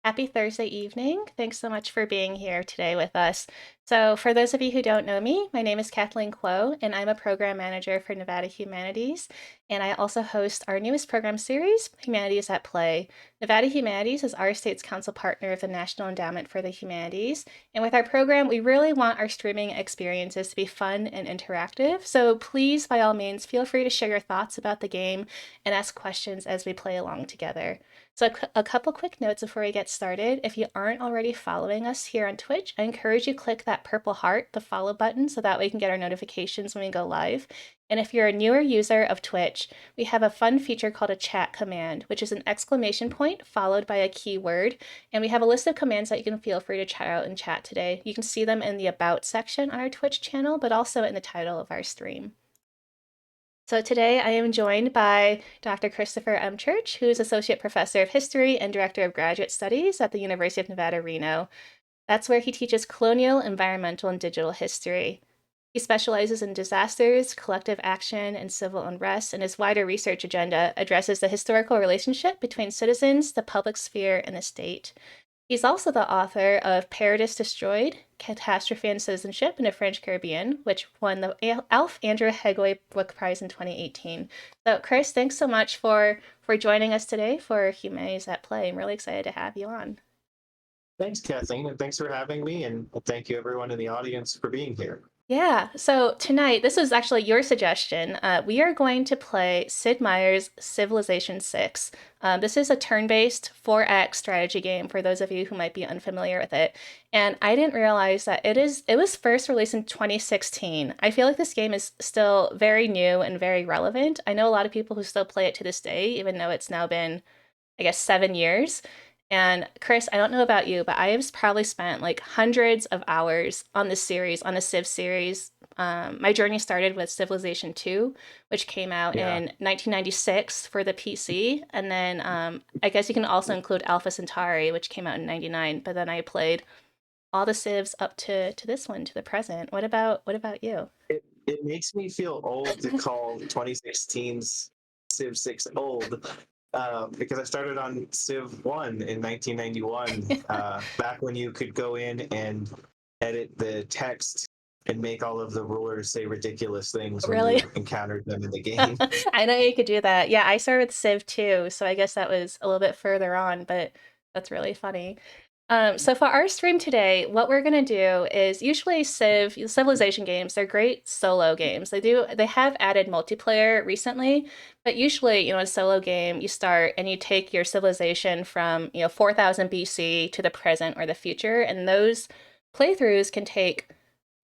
Happy Thursday evening. Thanks so much for being here today with us. So, for those of you who don't know me, my name is Kathleen Kuo, and I'm a program manager for Nevada Humanities. And I also host our newest program series, Humanities at Play. Nevada Humanities is our state's council partner of the National Endowment for the Humanities. And with our program, we really want our streaming experiences to be fun and interactive. So, please, by all means, feel free to share your thoughts about the game and ask questions as we play along together. So a couple quick notes before we get started. If you aren't already following us here on Twitch, I encourage you to click that purple heart, the follow button, so that way you can get our notifications when we go live. And if you're a newer user of Twitch, we have a fun feature called a chat command, which is an exclamation point followed by a keyword. And we have a list of commands that you can feel free to try out in chat today. You can see them in the About section on our Twitch channel, but also in the title of our stream. So today I am joined by Dr. Christopher M. Church, who is Associate Professor of History and Director of Graduate Studies at the University of Nevada, Reno. That's where he teaches colonial, environmental, and digital history. He specializes in disasters, collective action, and civil unrest, and his wider research agenda addresses the historical relationship between citizens, the public sphere, and the state. He's also the author of Paradise Destroyed, Catastrophe and Citizenship in the French Caribbean, which won the Alf Andrew Heggoy Book Prize in 2018. So, Chris, thanks so much for joining us today for Humanities at Play. I'm really excited to have you on. Thanks, Kathleen, and thanks for having me, and thank you everyone in the audience for being here. Yeah, so tonight, this was actually your suggestion. We are going to play Sid Meier's Civilization VI. This is a turn-based 4X strategy game for those of you who might be unfamiliar with it. And I didn't realize that it was first released in 2016. I feel like this game is still very new and very relevant. I know a lot of people who still play it to this day, even though it's now been, I guess, 7 years. And Chris, I don't know about you, but I have probably spent like hundreds of hours on this series, on the Civ series. My journey started with Civilization 2, which came out in 1996 for the PC. And then I guess you can also include Alpha Centauri, which came out in 99. But then I played all the Civs up to this one, to the present. What about you? It makes me feel old to call 2016's Civ 6 old. Because I started on Civ 1 in 1991, back when you could go in and edit the text and make all of the rulers say ridiculous things when Really? you encountered them in the game. I know you could do that. Yeah, I started with Civ 2, so I guess that was a little bit further on, but that's really funny. So for our stream today, what we're gonna do is usually Civilization games, they're great solo games. They have added multiplayer recently, but usually, a solo game, you start and you take your civilization from, 4000 BC to the present or the future, and those playthroughs can take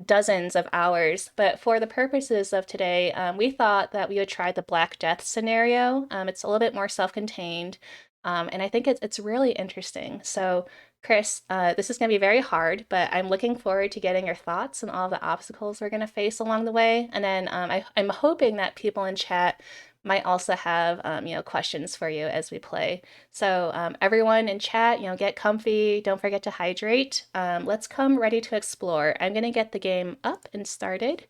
dozens of hours. But for the purposes of today, we thought that we would try the Black Death scenario. It's a little bit more self-contained, and I think it's really interesting. So, Chris, this is going to be very hard, but I'm looking forward to getting your thoughts on all the obstacles we're going to face along the way. And then I'm hoping that people in chat might also have questions for you as we play. So everyone in chat, get comfy. Don't forget to hydrate. Let's come ready to explore. I'm gonna get the game up and started.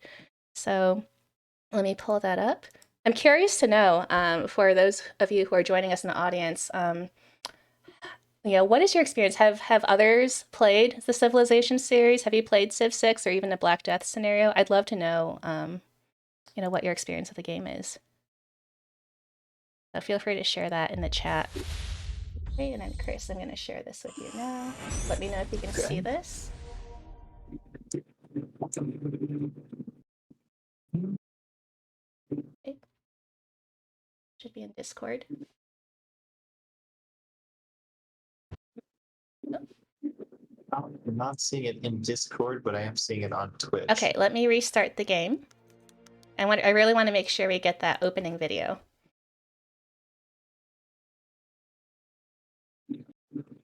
So let me pull that up. I'm curious to know, for those of you who are joining us in the audience, what is your experience? Have others played the Civilization series? Have you played Civ 6 or even the Black Death scenario? I'd love to know, what your experience of the game is. So feel free to share that in the chat. Okay, and then Chris, I'm going to share this with you now. Let me know if you can see this. Okay. Should be in Discord. I'm not seeing it in Discord, but I am seeing it on Twitch. Okay, let me restart the game. I really want to make sure we get that opening video.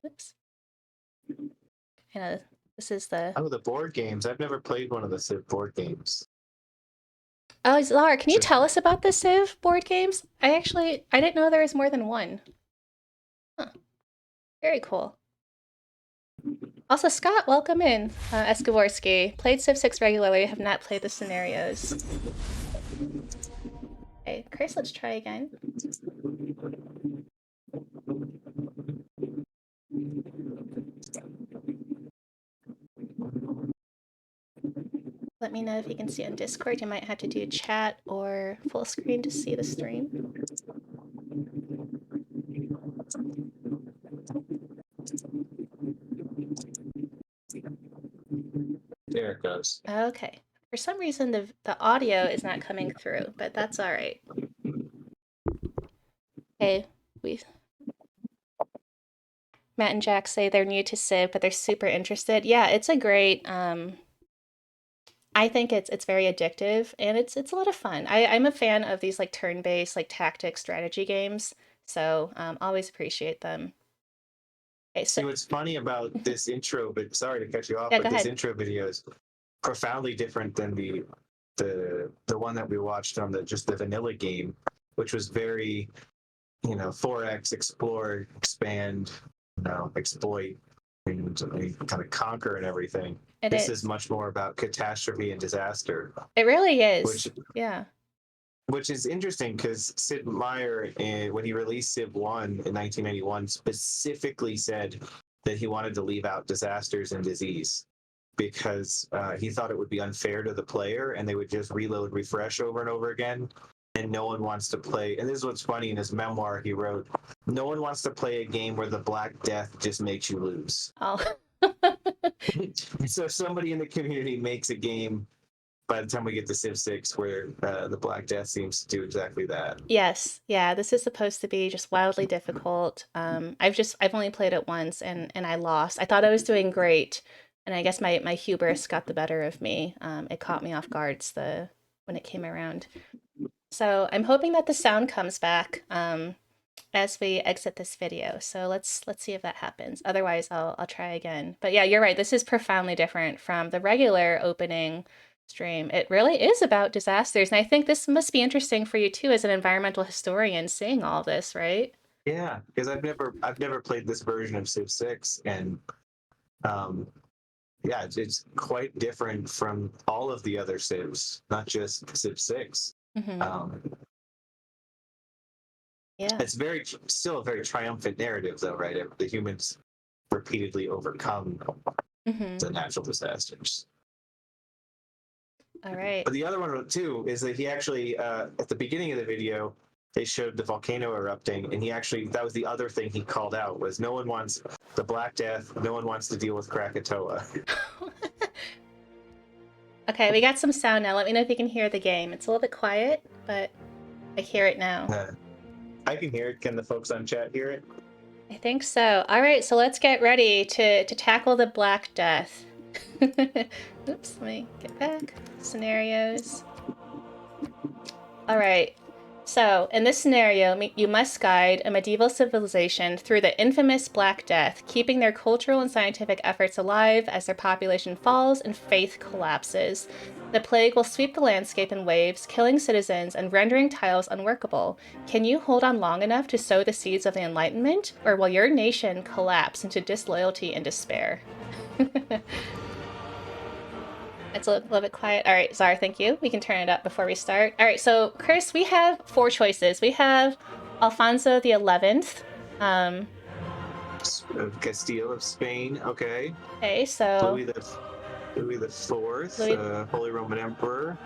Oops. This is the... Oh, the board games. I've never played one of the Civ board games. Oh, Laura, can you tell us about the Civ board games? I didn't know there was more than one. Huh. Very cool. Also, Scott, welcome in. Eskivorsky. Played Civ 6 regularly, have not played the scenarios. Okay, Chris, let's try again. Let me know if you can see on Discord. You might have to do chat or full screen to see the stream. There it goes. Okay. For some reason, the audio is not coming through, but that's all right. Okay, Matt and Jack say they're new to Civ, but they're super interested. Yeah, it's a great. I think it's very addictive and it's a lot of fun. I'm a fan of these like turn-based like tactic strategy games, so always appreciate them. Okay, so See, what's funny about this intro, but sorry to cut you off, yeah, but go this ahead. intro video is profoundly different than the one that we watched on the vanilla game, which was very, 4x, explore, expand, exploit, and kind of conquer and everything. It This is is. much more about catastrophe and disaster, It really which is. Yeah. which is interesting because Sid Meier, when he released Civ 1 in 1991, specifically said that he wanted to leave out disasters and disease because he thought it would be unfair to the player and they would just reload, refresh over and over again. And no one wants to play. And this is what's funny in his memoir, he wrote, no one wants to play a game where the Black Death just makes you lose. Oh. So somebody in the community makes a game by the time we get to Civ 6 where the Black Death seems to do exactly that. Yes. Yeah, this is supposed to be just wildly difficult. I've only played it once and I lost. I thought I was doing great, and I guess my hubris got the better of me. It caught me off guard when it came around. So I'm hoping that the sound comes back as we exit this video. So let's see if that happens. Otherwise, I'll try again. But yeah, you're right. This is profoundly different from the regular opening stream. It really is about disasters, and I think this must be interesting for you too as an environmental historian, seeing all this, right? Yeah, because I've never played this version of Civ 6, and um, yeah, it's quite different from all of the other Civs, not just Civ 6. Mm-hmm. Um, Yeah. it's still a very triumphant narrative, though, right? The humans repeatedly overcome Mm-hmm. the natural disasters. All right. But the other one too is that he actually, at the beginning of the video, they showed the volcano erupting, and that was the other thing he called out was no one wants the Black Death, no one wants to deal with Krakatoa. Okay, we got some sound now. Let me know if you can hear the game. It's a little bit quiet, but I hear it now. I can hear it. Can the folks on chat hear it? I think so. All right, so let's get ready to tackle the Black Death. Oops, let me get back. Scenarios. All right. So, in this scenario, you must guide a medieval civilization through the infamous Black Death, keeping their cultural and scientific efforts alive as their population falls and faith collapses. The plague will sweep the landscape in waves, killing citizens and rendering tiles unworkable. Can you hold on long enough to sow the seeds of the Enlightenment, or will your nation collapse into disloyalty and despair? It's a little bit quiet. All right, Zara, thank you. We can turn it up before we start. All right, so Chris, we have 4 choices. We have Alfonso the 11th. Castile of Spain. Okay. Okay, so Louis the Fourth, Holy Roman Emperor.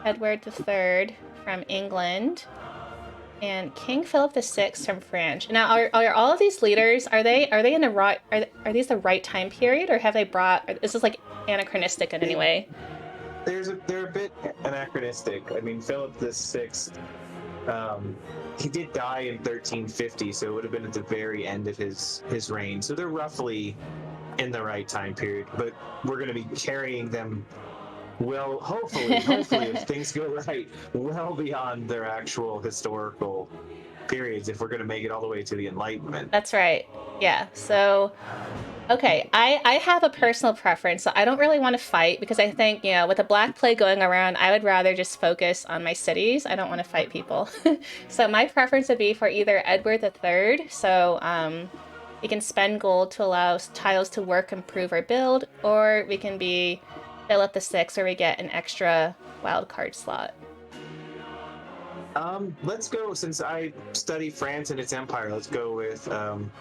Edward III from England, and King Philip VI from France. Now, are all of these leaders are they in the right are these the right time period, or have they brought? Is this like anachronistic in any way? They're a bit anachronistic. I mean, Philip VI, he did die in 1350, so it would have been at the very end of his reign. So they're roughly in the right time period. But we're going to be carrying them, well, hopefully, if things go right, well beyond their actual historical periods, if we're going to make it all the way to the Enlightenment. That's right. Yeah. So, okay, I have a personal preference. So I don't really want to fight because I think, with the Black Plague going around, I would rather just focus on my cities. I don't want to fight people. So my preference would be for either Edward III. So we can spend gold to allow tiles to work, improve, or build, or we can be Philip VI, where we get an extra wild card slot. Let's go, since I study France and its empire, let's go with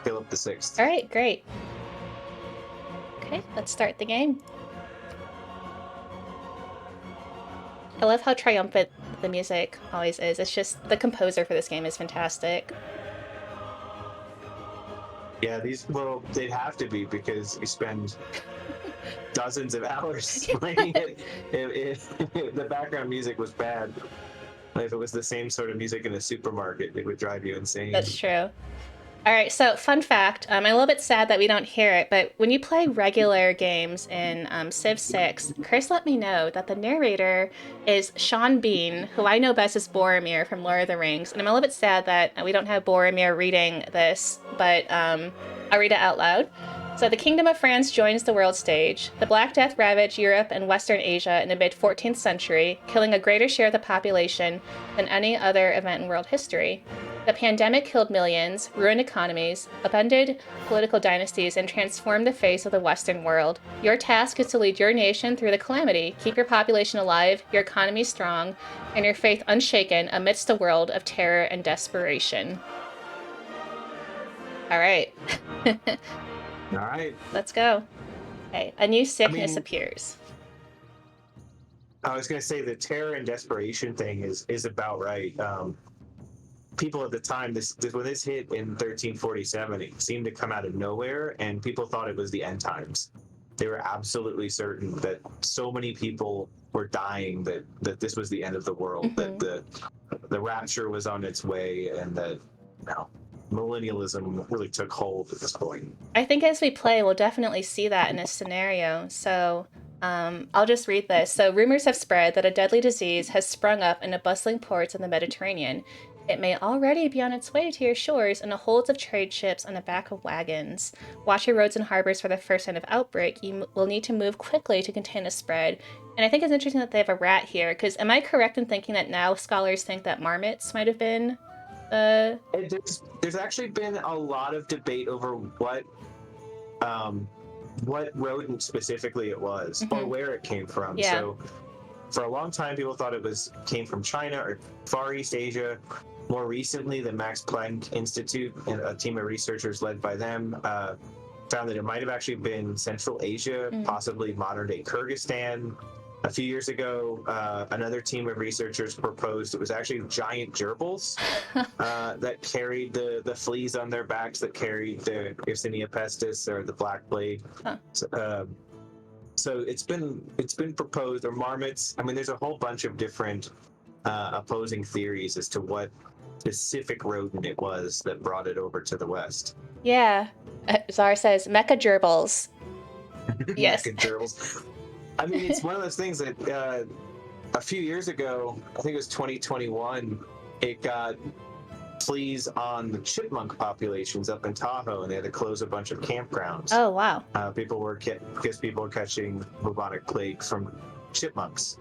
Philip VI. All right, great. Okay, let's start the game. I love how triumphant the music always is. It's just the composer for this game is fantastic. Yeah, well, they'd have to be because you spend dozens of hours playing it. If the background music was bad, if it was the same sort of music in a supermarket, it would drive you insane. That's true. All right, so fun fact. I'm a little bit sad that we don't hear it, but when you play regular games in Civ 6, Chris let me know that the narrator is Sean Bean, who I know best as Boromir from Lord of the Rings. And I'm a little bit sad that we don't have Boromir reading this, but I'll read it out loud. So the Kingdom of France joins the world stage. The Black Death ravaged Europe and Western Asia in the mid-14th century, killing a greater share of the population than any other event in world history. The pandemic killed millions, ruined economies, upended political dynasties, and transformed the face of the Western world. Your task is to lead your nation through the calamity, keep your population alive, your economy strong, and your faith unshaken amidst a world of terror and desperation. All right. All right. Let's go. Okay, a new sickness appears. I was going to say the terror and desperation thing is about right. People at the time, when this hit in 1347, it seemed to come out of nowhere, and people thought it was the end times. They were absolutely certain that so many people were dying that this was the end of the world, that the rapture was on its way, and that millennialism really took hold at this point. I think as we play, we'll definitely see that in a scenario. So I'll just read this. So rumors have spread that a deadly disease has sprung up in the bustling ports in the Mediterranean. It may already be on its way to your shores in the holds of trade ships on the back of wagons. Watch your roads and harbors for the first sign of outbreak. You will need to move quickly to contain the spread. And I think it's interesting that they have a rat here, because am I correct in thinking that now scholars think that marmots might have been There's actually been a lot of debate over what rodent specifically it was or where it came from. Yeah. So for a long time, people thought it came from China or Far East Asia. More recently, the Max Planck Institute and a team of researchers led by them found that it might have actually been Central Asia, possibly modern-day Kyrgyzstan. A few years ago, another team of researchers proposed it was actually giant gerbils that carried the fleas on their backs that carried the Yersinia pestis or the Black Plague. Huh. So it's been proposed, or marmots. I mean, there's a whole bunch of different opposing theories as to what specific rodent it was that brought it over to the West. Yeah. Zara says mecha gerbils. Yes. Mecha gerbils. I mean, it's one of those things that a few years ago, I think it was 2021, it got fleas on the chipmunk populations up in Tahoe, and they had to close a bunch of campgrounds. Oh, wow. Because people were catching bubonic plague from chipmunks.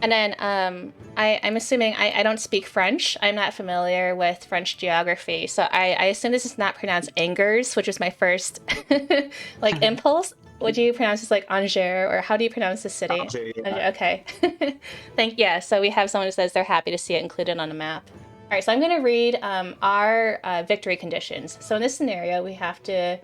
And then I'm assuming I don't speak French. I'm not familiar with French geography. So I assume this is not pronounced Angers, which is my first impulse. Would you pronounce this like Angers, or how do you pronounce the city? Angers, yeah. Okay. So we have someone who says they're happy to see it included on the map. All right, so I'm going to read our victory conditions. So in this scenario, we have to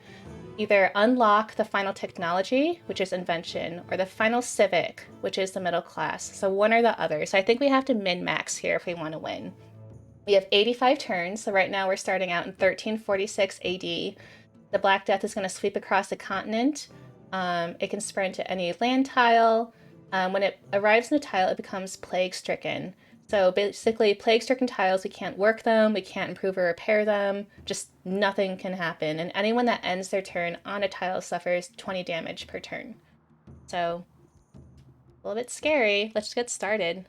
either unlock the final technology, which is invention, or the final civic, which is the middle class. So one or the other. So I think we have to min-max here if we want to win. We have 85 turns. So right now we're starting out in 1346 AD. The Black Death is going to sweep across the continent. It can spread to any land tile. When it arrives in a tile, it becomes plague-stricken. So basically, plague-stricken tiles, we can't work them, we can't improve or repair them, just nothing can happen. And anyone that ends their turn on a tile suffers 20 damage per turn. So, a little bit scary. Let's get started.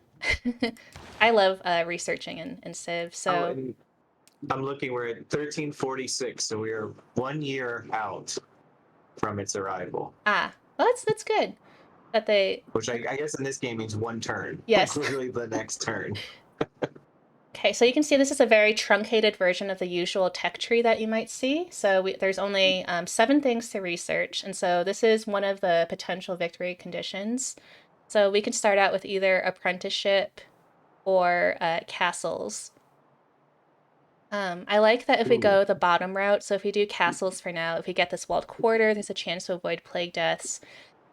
I love researching in Civ, so... I'm looking, we're at 1346, so we are 1 year out from its arrival. Ah, well, that's good. Which I guess in this game means one turn. Yes. Literally the next turn. Okay, so you can see this is a very truncated version of the usual tech tree that you might see. So there's only 7 things to research, and so this is one of the potential victory conditions. So we can start out with either apprenticeship or castles. I like that if we go the bottom route, so if we do castles for now, if we get this walled quarter, there's a chance to avoid plague deaths.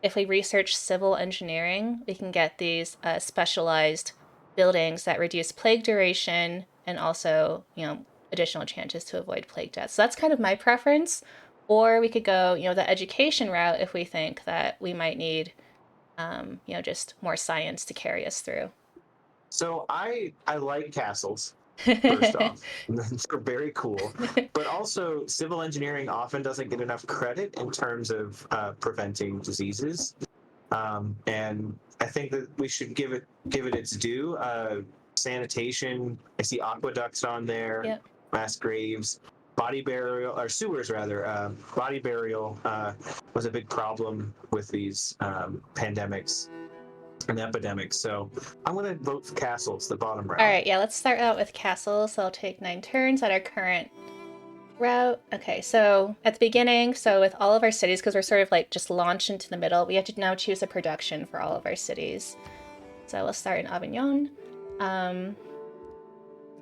if we research civil engineering, we can get these specialized buildings that reduce plague duration and also, additional chances to avoid plague deaths. So that's kind of my preference. Or we could go, the education route if we think that we might need, just more science to carry us through. So I like castles. First off, they're very cool, but also civil engineering often doesn't get enough credit in terms of preventing diseases. And I think that we should give it its due. Sanitation, I see aqueducts on there, Yep. mass graves, body burial or sewers rather. Body burial was a big problem with these pandemics and epidemics. So I'm going to vote for castles, the bottom All route. right, yeah, let's start out with castles. So I'll take 9 turns at our current route. Okay, so at the beginning, so with all of our cities, because we're sort of like just launched into the middle, we have to now choose a production for all of our cities. So we'll start in Avignon. Um,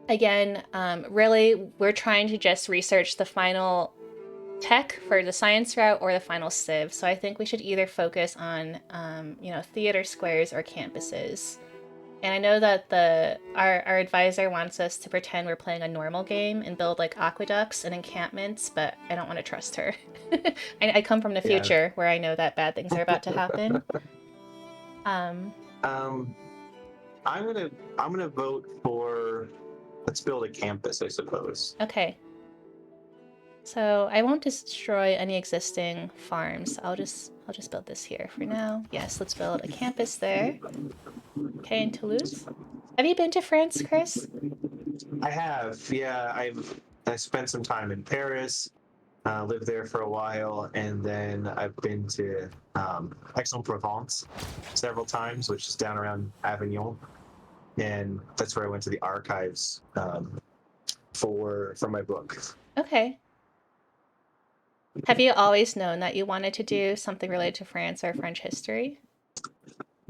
again, really, we're trying to just research the final tech for the science route or the final civ. So I think we should either focus on, theater squares or campuses. And I know that our advisor wants us to pretend we're playing a normal game and build like aqueducts and encampments, but I don't want to trust her. I come from the Yeah. future where I know that bad things are about to happen. Um, Um, I'm gonna vote for let's build a campus, I suppose. okay, so I won't destroy any existing farms. I'll just build this here for now. Yes, let's build a campus there. Okay, in Toulouse. Have you been to France, Chris? I have, yeah. I spent some time in Paris, lived there for a while, and then I've been to Aix-en-Provence several times, which is down around Avignon, and that's where I went to the archives for my book. Okay. Have you always known that you wanted to do something related to France or French history?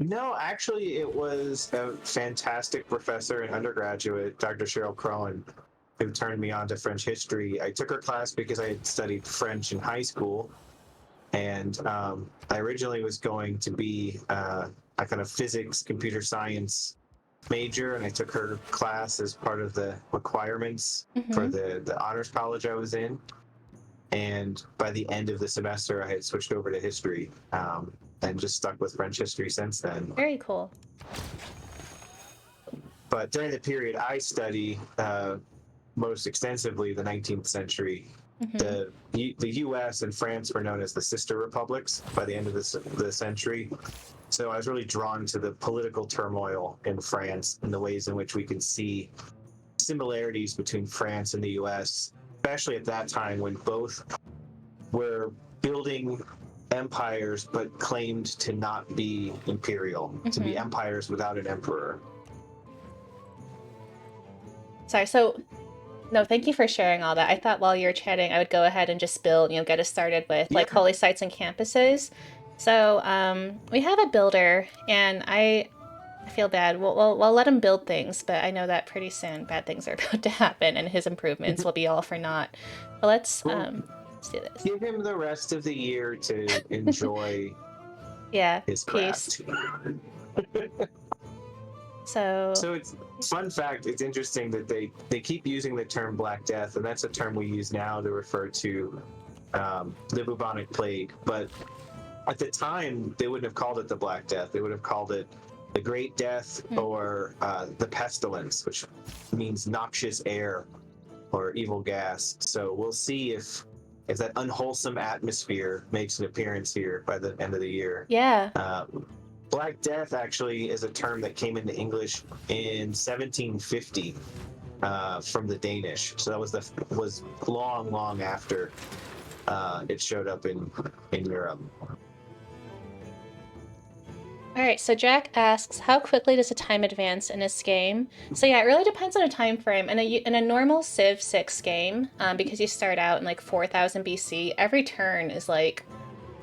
No, actually, it was a fantastic professor and undergraduate, Dr. Cheryl Crowan, who turned me on to French history. I took her class because I had studied French in high school, and I originally was going to be a kind of physics, computer science major, and I took her class as part of the requirements for Mm-hmm. the honors college I was in. And by the end of the semester, I had switched over to history and just stuck with French history since then. Very cool. But during the period I study most extensively, the 19th century, Mm-hmm. the U.S. and France were known as the sister republics by the end of the century. So I was really drawn to the political turmoil in France and the ways in which we can see similarities between France and the U.S., especially at that time when both were building empires but claimed to not be imperial, to be Mm-hmm. empires without an emperor. Sorry, so no, thank you for sharing all that. I thought while you were chatting, I would go ahead and just build, get us started with Yeah, like holy sites and campuses. So we have a builder, and I feel bad. We'll let him build things, but I know that pretty soon bad things are about to happen, and his improvements will be all for naught. But we'll let's do this. give him the rest of the year to enjoy Yeah, his peace. craft. So So it's fun fact. It's interesting that they keep using the term Black Death, and that's a term we use now to refer to the bubonic plague. But at the time, they wouldn't have called it the Black Death. They would have called it the Great Death hmm. or the Pestilence, which means noxious air or evil gas. So we'll see if that unwholesome atmosphere makes an appearance here by the end of the year. Yeah. Uh, Black Death actually is a term that came into English in 1750 from the Danish. So that was long, long after it showed up in Europe. All right, so Jack asks, how quickly does the time advance in this game? So yeah, it really depends on a time frame. In a normal Civ 6 game, because you start out in like 4000 BC, every turn is like,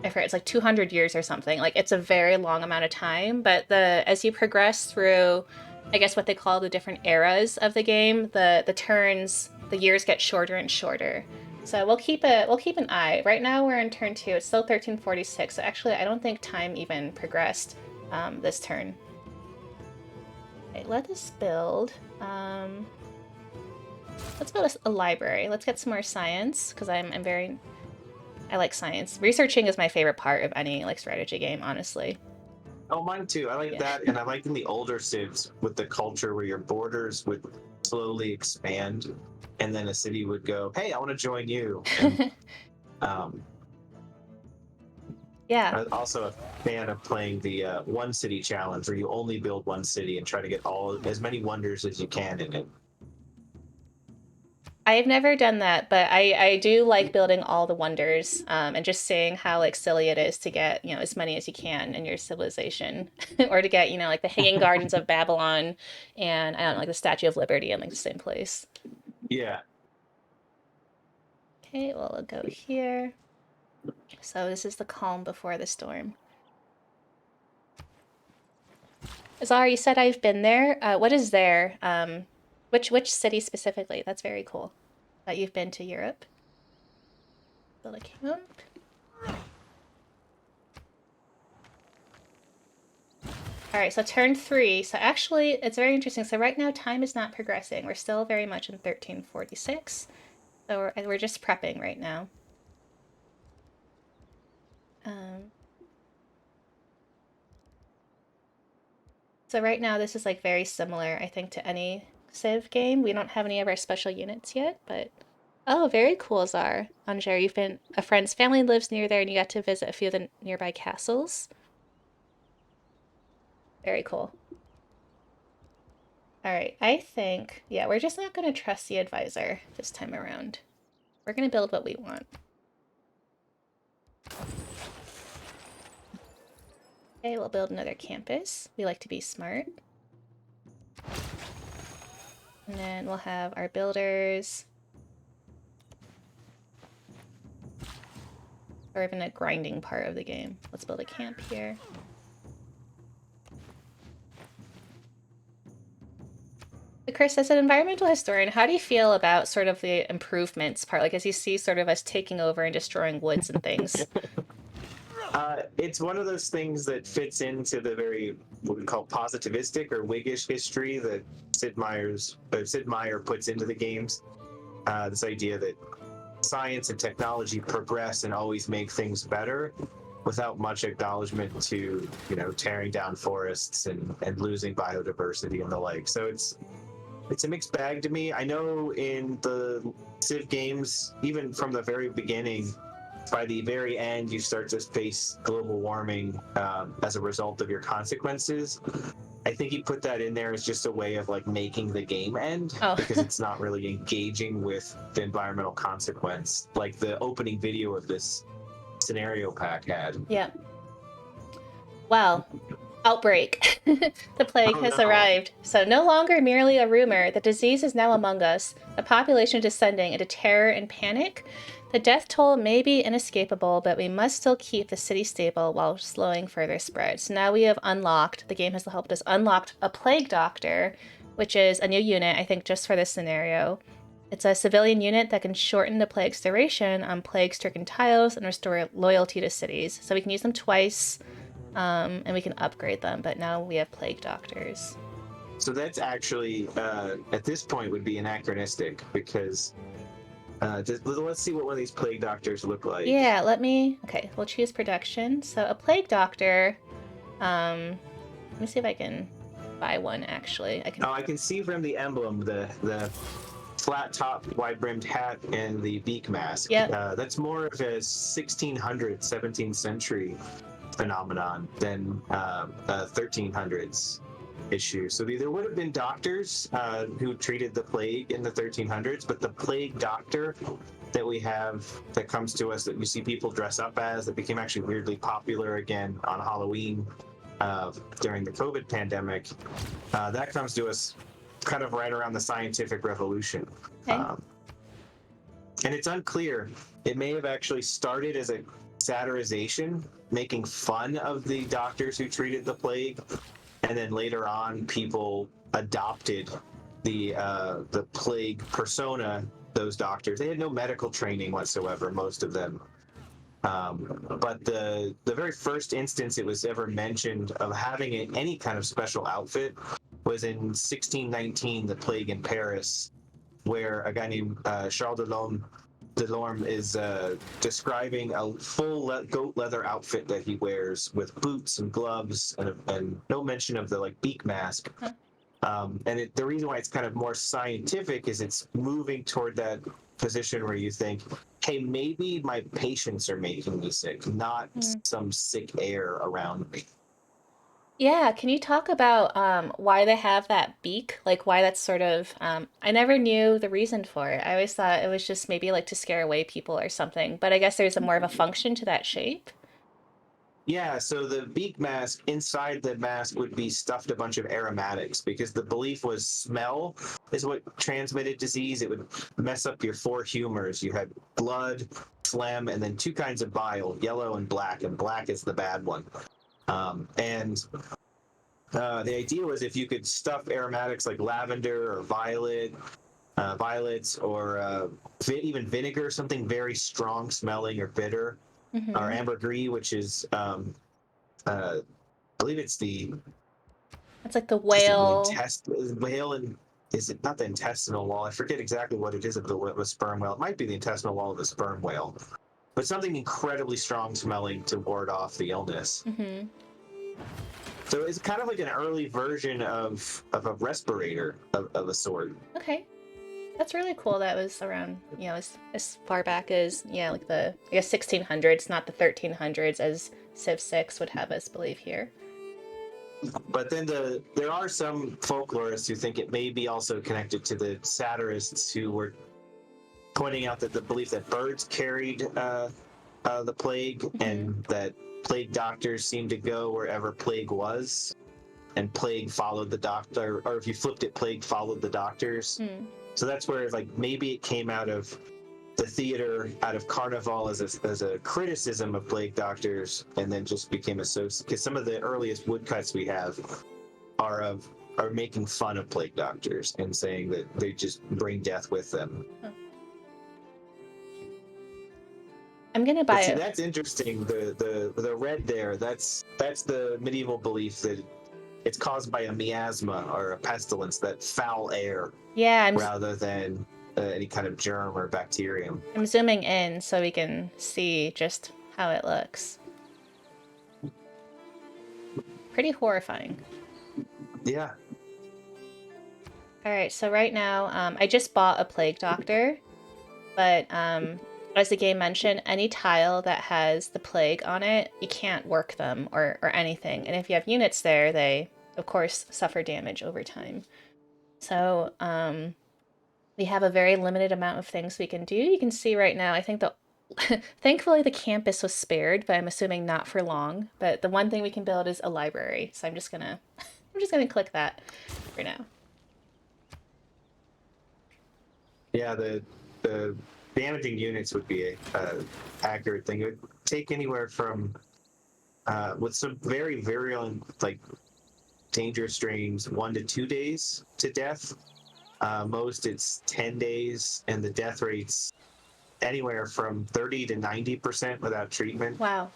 I forget, it's like 200 years or something. Like it's a very long amount of time, but as you progress through, I guess what they call the different eras of the game, the turns the years get shorter and shorter. So we'll keep an eye. Right now we're in turn 2. It's still 1346. So actually, I don't think time even progressed this turn. Okay, let us build. Let's build a library. Let's get some more science because I like science. Researching is my favorite part of any like strategy game, honestly. Oh, mine too. I like that, and I like in the older civs with the culture where your borders would slowly expand, and then a city would go, "Hey, I want to join you." And Yeah. I'm also a fan of playing the one city challenge, where you only build one city and try to get as many wonders as you can in it. I've never done that, but I do like building all the wonders and just seeing how like silly it is to get, you know, as many as you can in your civilization or to get, you know, like the Hanging Gardens of Babylon and I don't know, like the Statue of Liberty in like the same place. Yeah. Okay, well, we'll go here. So this is the calm before the storm. Azar, you said I've been there. What is there? Which city specifically? That's very cool that you've been to Europe. Build a camp. All right, so turn 3. So actually, it's very interesting. So right now, time is not progressing. We're still very much in 1346. So we're just prepping right now. So right now, this is like very similar, I think, to any Civ game. We don't have any of our special units yet, but oh, very cool, Zar. Anjar, you've been a friend's family lives near there, and you got to visit a few of the nearby castles. Very cool. All right, I think, yeah, we're just not going to trust the advisor this time around. We're going to build what we want. Okay, we'll build another campus. We like to be smart. And then we'll have our builders. Or even a grinding part of the game. Let's build a camp here. Chris, as an environmental historian, how do you feel about sort of the improvements part? Like as you see sort of us taking over and destroying woods and things. It's one of those things that fits into the very what we call positivistic or Whiggish history that Sid Meier puts into the games. This idea that science and technology progress and always make things better without much acknowledgement to, you know, tearing down forests and losing biodiversity and the like. So it's a mixed bag to me. I know in the Civ games, even from the very beginning, by the very end, you start to face global warming as a result of your consequences. I think he put that in there as just a way of like making the game end because it's not really engaging with the environmental consequence like the opening video of this scenario pack had. Yeah. Well, outbreak. The plague has arrived. So no longer merely a rumor, the disease is now among us, the population descending into terror and panic. The death toll may be inescapable, but we must still keep the city stable while slowing further spread. So now we have unlocked, the game has helped us unlock a plague doctor, which is a new unit, I think, just for this scenario. It's a civilian unit that can shorten the plague's duration on plague-stricken tiles and restore loyalty to cities. So we can use them twice, and we can upgrade them, but now we have plague doctors. So that's actually, at this point, would be anachronistic because let's see what one of these plague doctors look like. Yeah, okay, we'll choose production. So a plague doctor, let me see if I can buy one actually. I can see from the emblem the flat top, wide brimmed hat and the beak mask. Yep. That's more of a 1600s, 17th century phenomenon than 1300s issue. So there would have been doctors who treated the plague in the 1300s, but the plague doctor that we have that comes to us that you see people dress up as, that became actually weirdly popular again on Halloween during the COVID pandemic, that comes to us kind of right around the scientific revolution. Okay. And it's unclear. It may have actually started as a satirization, making fun of the doctors who treated the plague, and then later on, people adopted the plague persona those doctors. They had no medical training whatsoever, most of them. But the very first instance it was ever mentioned of having any kind of special outfit was in 1619, the plague in Paris, where a guy named Charles Delorme is describing a full goat leather outfit that he wears with boots and gloves and no mention of the like beak mask. Huh. The reason why it's kind of more scientific is it's moving toward that position where you think, hey, maybe my patients are making me sick, not some sick air around me. Yeah, can you talk about why they have that beak? Like why that's sort of I never knew the reason for it. I always thought it was just maybe like to scare away people or something, but I guess there's a more of a function to that shape. Yeah, so the beak mask, inside the mask would be stuffed a bunch of aromatics because the belief was smell is what transmitted disease. It would mess up your four humors. You had blood, phlegm, and then two kinds of bile, yellow and black is the bad one. The idea was if you could stuff aromatics like lavender or violets, or even vinegar, something very strong smelling or bitter, or Mm-hmm. ambergris, which is I believe it's It's like the the whale. intestine whale, and is it not the intestinal wall? I forget exactly what it is of the sperm whale. It might be the intestinal wall of the sperm whale, but something incredibly strong smelling to ward off the illness. Mm-hmm. So it's kind of like an early version of a respirator of a sort. Okay. That's really cool. That was around, as far back as, yeah, like the, I guess 1600s, not the 1300s as Civ 6 would have us believe here. But then there are some folklorists who think it may be also connected to the satirists who were pointing out that the belief that birds carried the plague, Mm-hmm. and that plague doctors seemed to go wherever plague was, and plague followed the doctor, or if you flipped it, plague followed the doctors. Hmm. So that's where like maybe it came out of the theater, out of Carnival as a criticism of plague doctors, and then just became associated, because some of the earliest woodcuts we have are making fun of plague doctors and saying that they just bring death with them. Huh. I'm gonna buy But see, it. that's interesting. The red there, that's the medieval belief that it's caused by a miasma or a pestilence, that foul air, Yeah, rather than any kind of germ or bacterium. I'm zooming in so we can see just how it looks. Pretty horrifying. Yeah. All right, so right now, I just bought a plague doctor, but as the game mentioned, any tile that has the plague on it, you can't work them or anything. And if you have units there, they, of course, suffer damage over time. So we have a very limited amount of things we can do. You can see right now, I think the thankfully the campus was spared, but I'm assuming not for long. But the one thing we can build is a library. So I'm just gonna click that for now. Yeah, the damaging units would be a accurate thing. It would take anywhere from with some very virulent, like dangerous strains, 1 to 2 days to death. Most it's 10 days, and the death rates anywhere from 30 to 90% without treatment. Wow.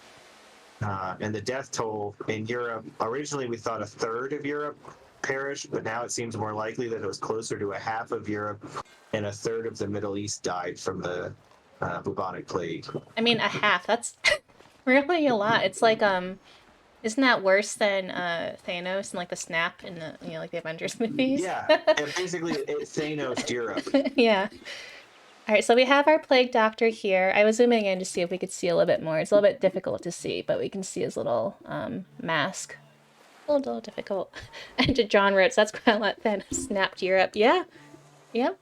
And the death toll in Europe, originally we thought a third of Europe perished, but now it seems more likely that it was closer to a half of Europe, and a third of the Middle East died from the bubonic plague. I mean, a half. That's really a lot. It's like isn't that worse than Thanos and like the snap in the like the Avengers movies? Yeah, and basically it Thanos Europe. Yeah. All right, so we have our plague doctor here. I was zooming in to see if we could see a little bit more. It's a little bit difficult to see, but we can see his little mask. A little difficult. And John wrote, so that's quite a lot then. Snapped Europe. Yeah. Yep.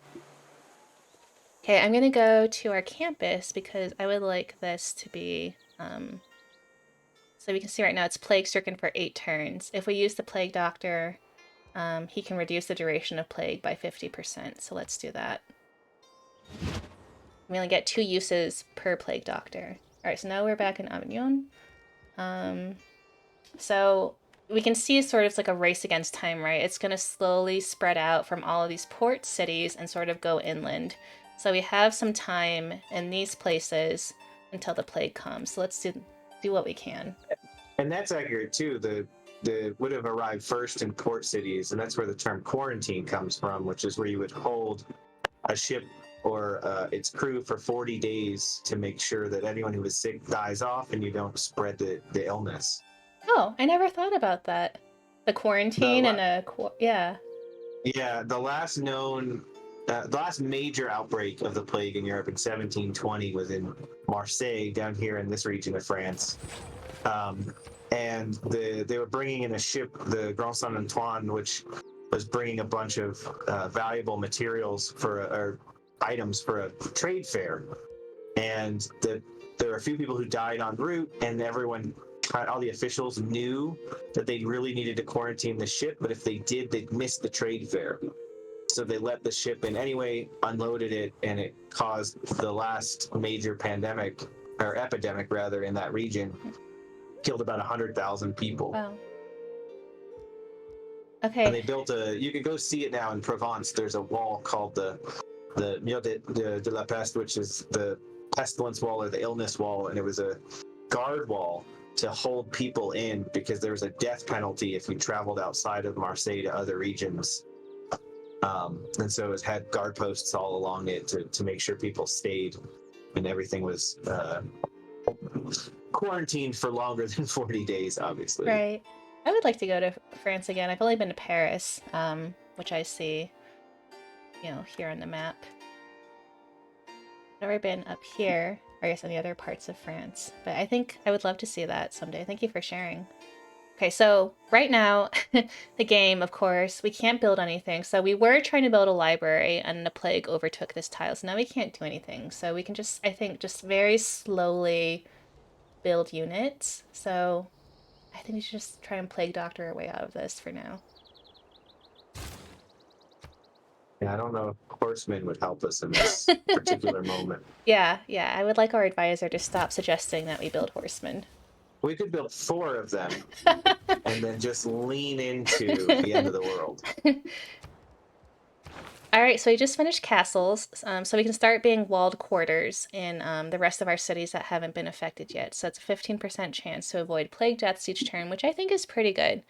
Okay, I'm gonna go to our campus because I would like this to be so we can see right now it's plague stricken for 8 turns. If we use the plague doctor, he can reduce the duration of plague by 50%. So let's do that. We only get 2 uses per plague doctor. All right, so now we're back in Avignon. So we can see sort of it's like a race against time, right? It's going to slowly spread out from all of these port cities and sort of go inland. So we have some time in these places until the plague comes. So let's do what we can. And that's accurate too. The would have arrived first in port cities, and that's where the term quarantine comes from, which is where you would hold a ship or its crew for 40 days to make sure that anyone who is sick dies off and you don't spread the illness. Oh, I never thought about that. The quarantine The and yeah. Yeah, the last major outbreak of the plague in Europe in 1720 was in Marseille, down here in this region of France. Um, and they were bringing in a ship, the Grand Saint Antoine, which was bringing a bunch of valuable materials or items for a trade fair. And there were a few people who died en route, and all the officials knew that they really needed to quarantine the ship, but if they did, they'd miss the trade fair. So they let the ship in anyway, unloaded it, and it caused the last major pandemic, or epidemic rather, in that region. Killed about 100,000 people. Wow. And Okay. they built you can go see it now in Provence. There's a wall called the Mur de la Peste, which is the pestilence wall or the illness wall, and it was a guard wall to hold people in because there was a death penalty if you traveled outside of Marseille to other regions. And so it had guard posts all along it to make sure people stayed, and everything was quarantined for longer than 40 days, obviously. Right. I would like to go to France again. I've only been to Paris, which I see, here on the map. I've never been up here, or I guess in the other parts of France, but I think I would love to see that someday. Thank you for sharing. Okay, so right now, the game, of course, we can't build anything. So we were trying to build a library, and the plague overtook this tile. So now we can't do anything. So we can just, I think, just very slowly build units. So I think we should just try and plague doctor our way out of this for now. Yeah, I don't know if horsemen would help us in this particular moment. Yeah, I would like our advisor to stop suggesting that we build horsemen. We could build 4 of them and then just lean into the end of the world. All right, so we just finished castles, so we can start being walled quarters in the rest of our cities that haven't been affected yet. So it's a 15% chance to avoid plague deaths each turn, which I think is pretty good.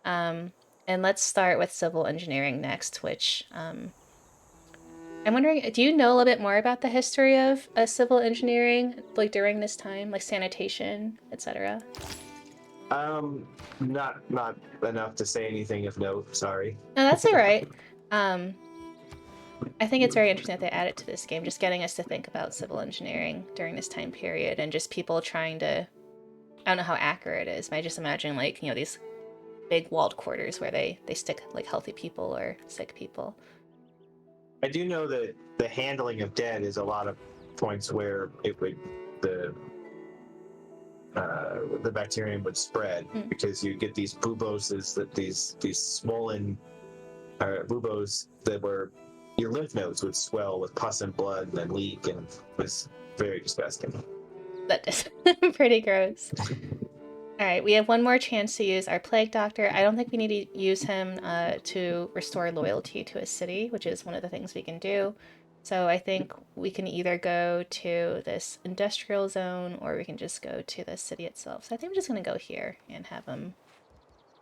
And let's start with civil engineering next, which I'm wondering, do you know a little bit more about the history of civil engineering, like during this time, like sanitation, etc.? Not enough to say anything of note. Sorry. No, that's all right. I think it's very interesting that they added to this game, just getting us to think about civil engineering during this time period and just people trying to, I don't know how accurate it is, but I just imagine like, these big walled quarters where they stick like healthy people or sick people. I do know that the handling of dead is a lot of points where the bacterium would spread because you get these buboes, these swollen buboes that were, your lymph nodes would swell with pus and blood and then leak, and it was very disgusting. That is pretty gross. All right, we have one more chance to use our plague doctor. I don't think we need to use him to restore loyalty to a city, which is one of the things we can do. So I think we can either go to this industrial zone or we can just go to the city itself. So I think I'm just going to go here and have him,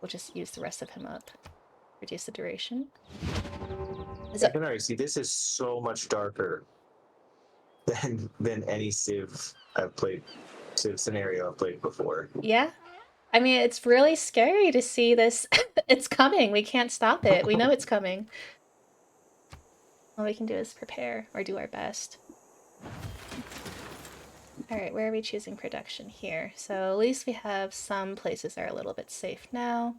we'll just use the rest of him up. Reduce the duration. I can already see this is so much darker than any Civ scenario I've played before. Yeah. I mean, it's really scary to see this. It's coming. We can't stop it. We know it's coming. All we can do is prepare or do our best. All right, where are we choosing production here? So at least we have some places that are a little bit safe now.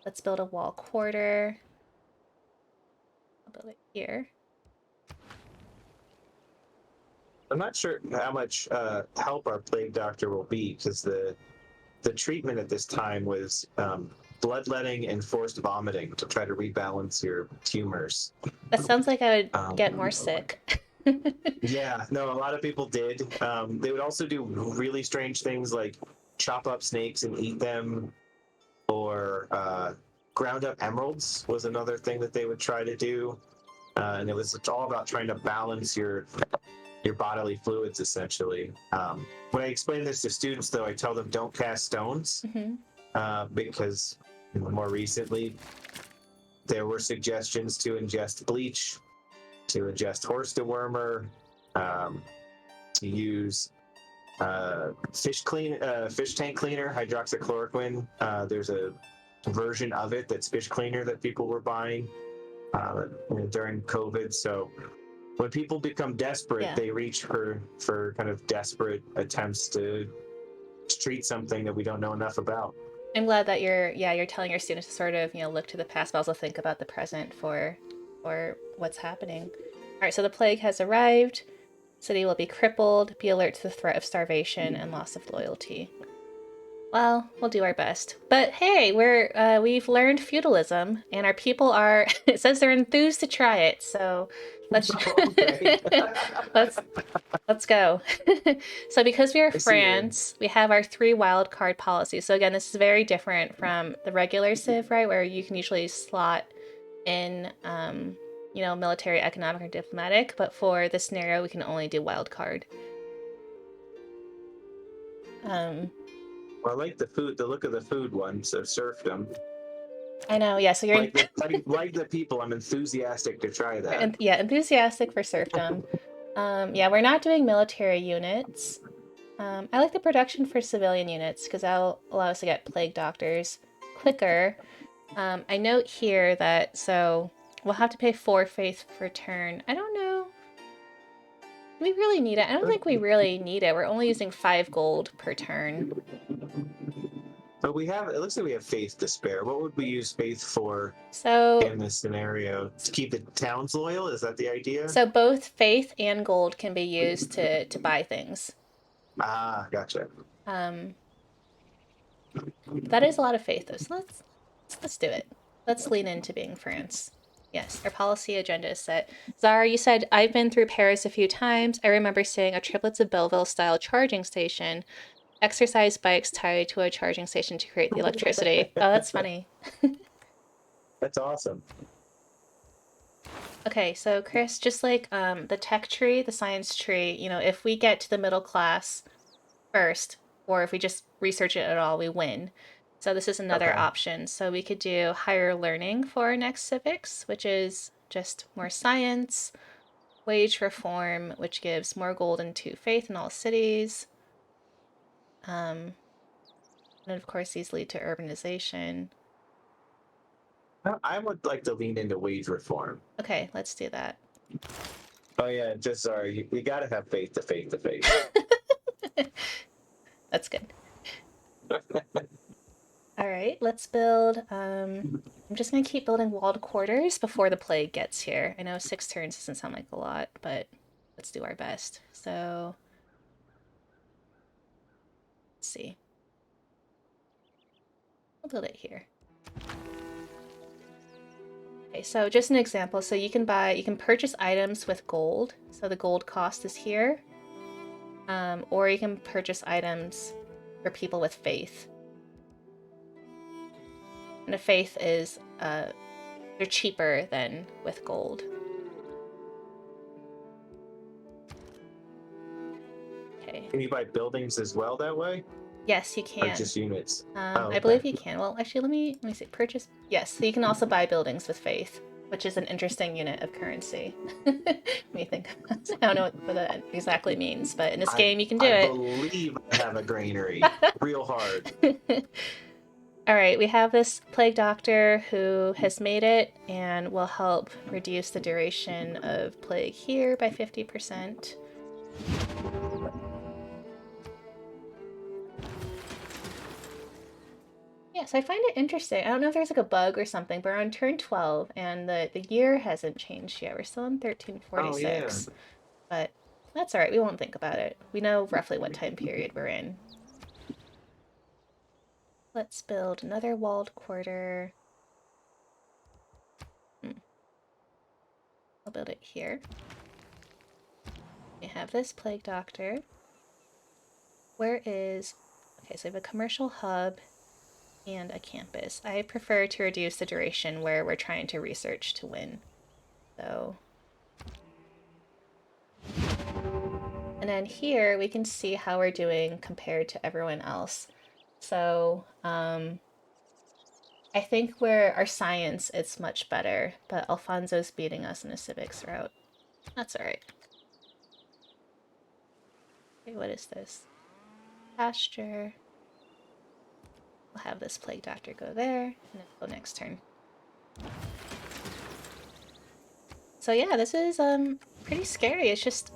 Let's build a wall quarter. I'll build it here. I'm not sure how much help our plague doctor will be, because the treatment at this time was bloodletting and forced vomiting to try to rebalance your tumors. That sounds like I would get more sick. Yeah, no, a lot of people did. They would also do really strange things like chop up snakes and eat them, or ground up emeralds was another thing that they would try to do. and it's all about trying to balance your bodily fluids, essentially. When I explain this to students, though, I tell them don't cast stones, Mm-hmm. because more recently there were suggestions to ingest bleach, to ingest horse dewormer, to use fish tank cleaner, hydroxychloroquine. There's a version of it that's fish cleaner that people were buying during COVID. So when people become desperate, Yeah. they reach for kind of desperate attempts to treat something that we don't know enough about. I'm glad that you're telling your students to sort of, look to the past, but also think about the present for what's happening. All right, so the plague has arrived. City will be crippled, be alert to the threat of starvation and loss of loyalty. Well, we'll do our best. But hey, we've learned feudalism, and our people are. It says they're enthused to try it. So let's Okay. let's let's go. So because we are I see your. France, we have our 3 wildcard policy. So again, this is very different from the regular Civ, right, where you can usually slot in, military, economic, or diplomatic. But for this scenario, we can only do wildcard. Um, Well, I like the look of the food one, so serfdom. I know, yeah. So you're Like the people, I'm enthusiastic to try that. yeah, enthusiastic for serfdom. Yeah, we're not doing military units. I like the production for civilian units because that'll allow us to get plague doctors quicker. I note here that so we'll have to pay 4 faith per turn. I don't know. Do we really need it? I don't think we really need it. We're only using 5 gold per turn. But it looks like we have faith to spare. What would we use faith for So in this scenario? To keep the towns loyal? Is that the idea? so both faith and gold can be used to buy things. Ah, gotcha. Um, that is a lot of faith though. So let's do it. Let's lean into being France. Yes, our policy agenda is set. Zara, you said I've been through Paris a few times. I remember seeing a Triplets of Belleville style charging station, exercise bikes tied to a charging station to create the electricity. Oh, that's funny. That's awesome. Okay, so Chris, just like the tech tree, the science tree, if we get to the middle class first, or if we just research it at all, we win. So this is another Okay. option. So we could do higher learning for our next civics, which is just more science, wage reform, which gives more gold into faith in all cities. And of course, these lead to urbanization. I would like to lean into wage reform. Okay, let's do that. Oh yeah, just sorry. You got to have faith to faith to faith. That's good. All right, let's build. I'm just gonna keep building walled quarters before the plague gets here. I know 6 turns doesn't sound like a lot, but let's do our best. So, let's see. I'll build it here. Okay, so just an example. So you can purchase items with gold. So the gold cost is here. Or you can purchase items for people with faith. And a faith is, they're cheaper than with gold. Okay. Can you buy buildings as well that way? Yes, you Or can. just units? Oh, I okay. believe you can. Well, actually, let me see. Purchase. Yes, so you can also buy buildings with faith, which is an interesting unit of currency. Let me think. I don't know what that exactly means, but in this game, you can do I it. believe I have a granary. Real hard. All right, we have this plague doctor who has made it and will help reduce the duration of plague here by 50%. Yes, I find it interesting. I don't know if there's like a bug or something, but we're on turn 12 and the year hasn't changed yet. We're still in Oh yeah. 1346. But that's all right. We won't think about it. We know roughly what time period we're in. Let's build another walled quarter. I'll build it here. We have this plague doctor. Where is... Okay, so we have a commercial hub and a campus. I prefer to reduce the duration where we're trying to research to win. So, and then here we can see how we're doing compared to everyone else. So, I think where our science, it's much better, but Alfonso's beating us in a civics route. That's all right. Okay, what is this? Pasture. We'll have this plague doctor go there, and then go next turn. So yeah, this is pretty scary. It's just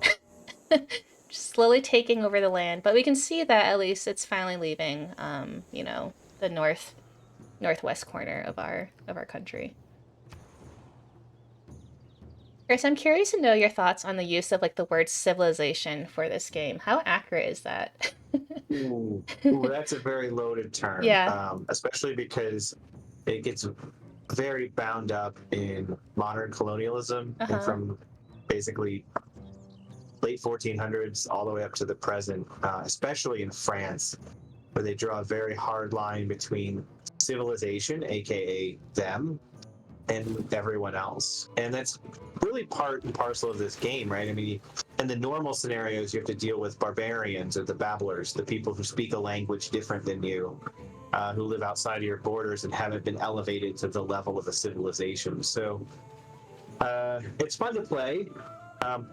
just slowly taking over the land, but we can see that at least it's finally leaving you know, the northwest corner of our country. Chris, I'm curious to know your thoughts on the use of like the word civilization for this game. How accurate is that? Ooh, ooh, that's a very loaded term, Yeah. especially because it gets very bound up in modern colonialism and Uh-huh. from basically late 1400s all the way up to the present, especially in France, where they draw a very hard line between civilization, aka them, and everyone else. And that's really part and parcel of this game, right? I mean, in the normal scenarios, you have to deal with barbarians or the babblers, the people who speak a language different than you, who live outside of your borders and haven't been elevated to the level of a civilization. So it's fun to play.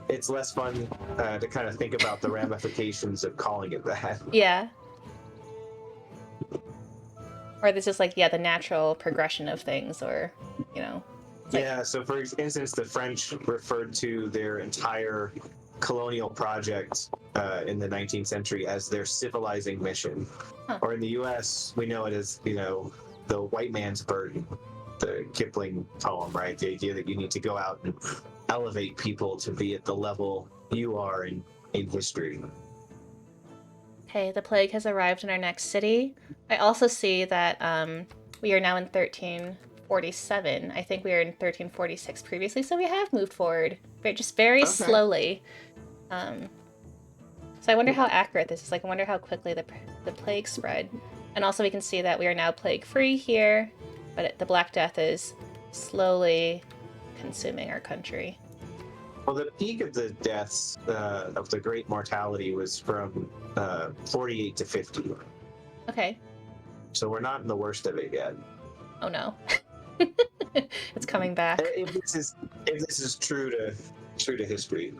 It's less fun to kind of think about the ramifications of calling it that. Yeah. Or this is like, yeah, the natural progression of things, or, you know, it's like, Yeah, so for instance, the French referred to their entire colonial project in the 19th century as their civilizing mission. huh. Or in the US, we know it as, you know, the white man's burden, the Kipling poem, right? The idea that you need to go out and elevate people to be at the level you are in history. Okay, the plague has arrived in our next city. I also see that we are now in 1347. I think we were in 1346 previously, so we have moved forward, but just very Okay. slowly. Um, so I wonder how accurate this is. Like, I wonder how quickly the plague spread. And also, we can see that we are now plague free here, but the Black Death is slowly consuming our country. Well, the peak of the deaths of the Great Mortality was from 48 to 50. Okay. So we're not in the worst of it yet. Oh no. It's coming back. If this is true to history.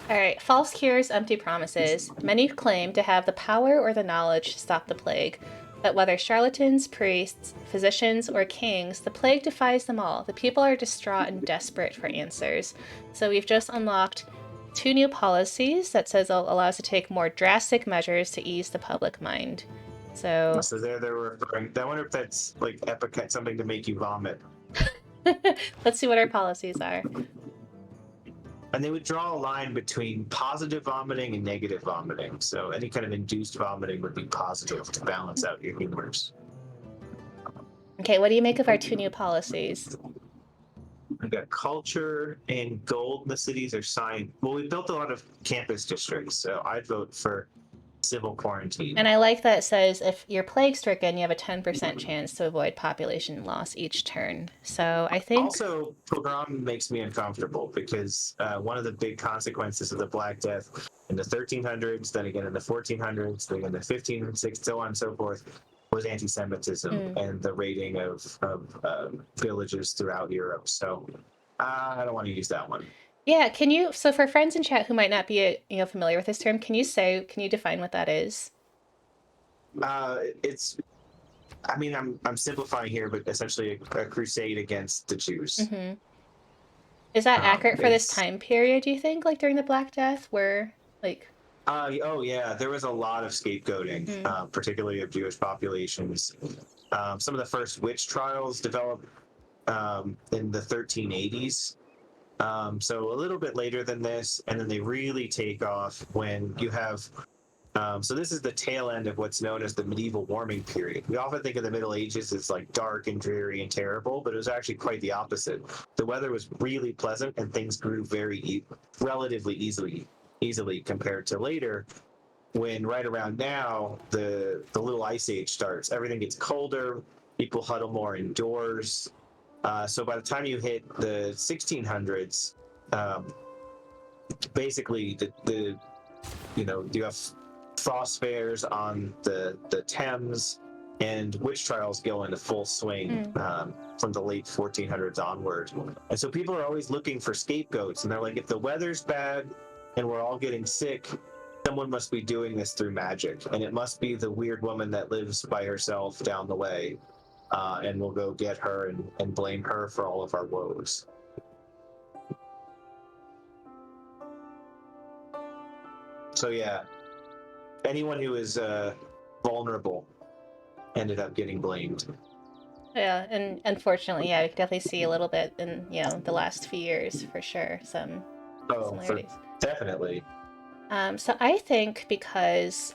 All right, false cures, empty promises. Many claim to have the power or the knowledge to stop the plague, but whether charlatans, priests, physicians, or kings, the plague defies them all. The people are distraught and desperate for answers. So we've just unlocked 2 new policies that says it'll allow us to take more drastic measures to ease the public mind. So So they're referring. I wonder if that's like epic, something to make you vomit. let's see what our policies are. And they would draw a line between positive vomiting and negative vomiting. So any kind of induced vomiting would be positive to balance out your humors. Okay, what do you make of our 2 new policies? We've got culture and gold in the cities are signed. Well, we built a lot of campus districts, so I'd vote for civil quarantine. And I like that it says if you're plague stricken, you have a 10% chance to avoid population loss each turn. So I think. Also, pogrom makes me uncomfortable because one of the big consequences of the Black Death in the 1300s, then again in the 1400s, then in the 1500s, so on and so forth, was anti-Semitism and the raiding of villages throughout Europe. So I don't want to use that one. Yeah, can you, so for friends in chat who might not be, familiar with this term, can you define what that is? It's I mean, I'm simplifying here, but essentially a crusade against the Jews. Mm-hmm. Is that accurate for this It's time period, do you think, like during the Black Death, where, like, oh yeah, there was a lot of scapegoating, particularly of Jewish populations. Some of the first witch trials developed in the 1380s. So a little bit later than this, and then they really take off when you have. So this is the tail end of what's known as the medieval warming period. We often think of the Middle Ages as like dark and dreary and terrible, but it was actually quite the opposite. The weather was really pleasant, and things grew very relatively easily compared to later. when right around now the little ice age starts. Everything gets colder. People huddle more indoors. So by the time you hit the 1600s, basically the you have frost fairs on the Thames, and witch trials go into full swing from the late 1400s onward. And so people are always looking for scapegoats, and they're like, if the weather's bad and we're all getting sick, someone must be doing this through magic, and it must be the weird woman that lives by herself down the way, and we'll go get her and blame her for all of our woes. So yeah, anyone who is vulnerable ended up getting blamed. Yeah, and unfortunately, yeah, we can definitely see a little bit in, the last few years for sure, some similarities. Definitely. So I think because,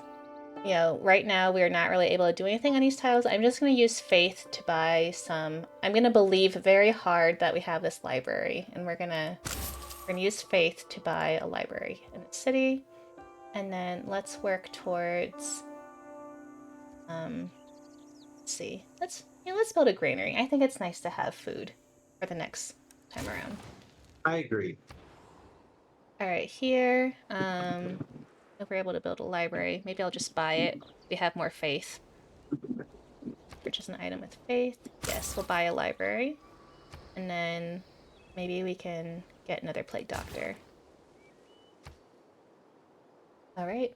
right now we're not really able to do anything on these tiles, I'm just going to use faith to buy some. I'm going to believe very hard that we have this library, and we're going to use faith to buy a library in the city. And then let's work towards, let's see, let's build a granary. I think it's nice to have food for the next time around. I agree. All right, here, if we're able to build a library, maybe I'll just buy it. We have more faith. Purchase an item with faith. Yes, we'll buy a library. And then maybe we can get another plague doctor. All right.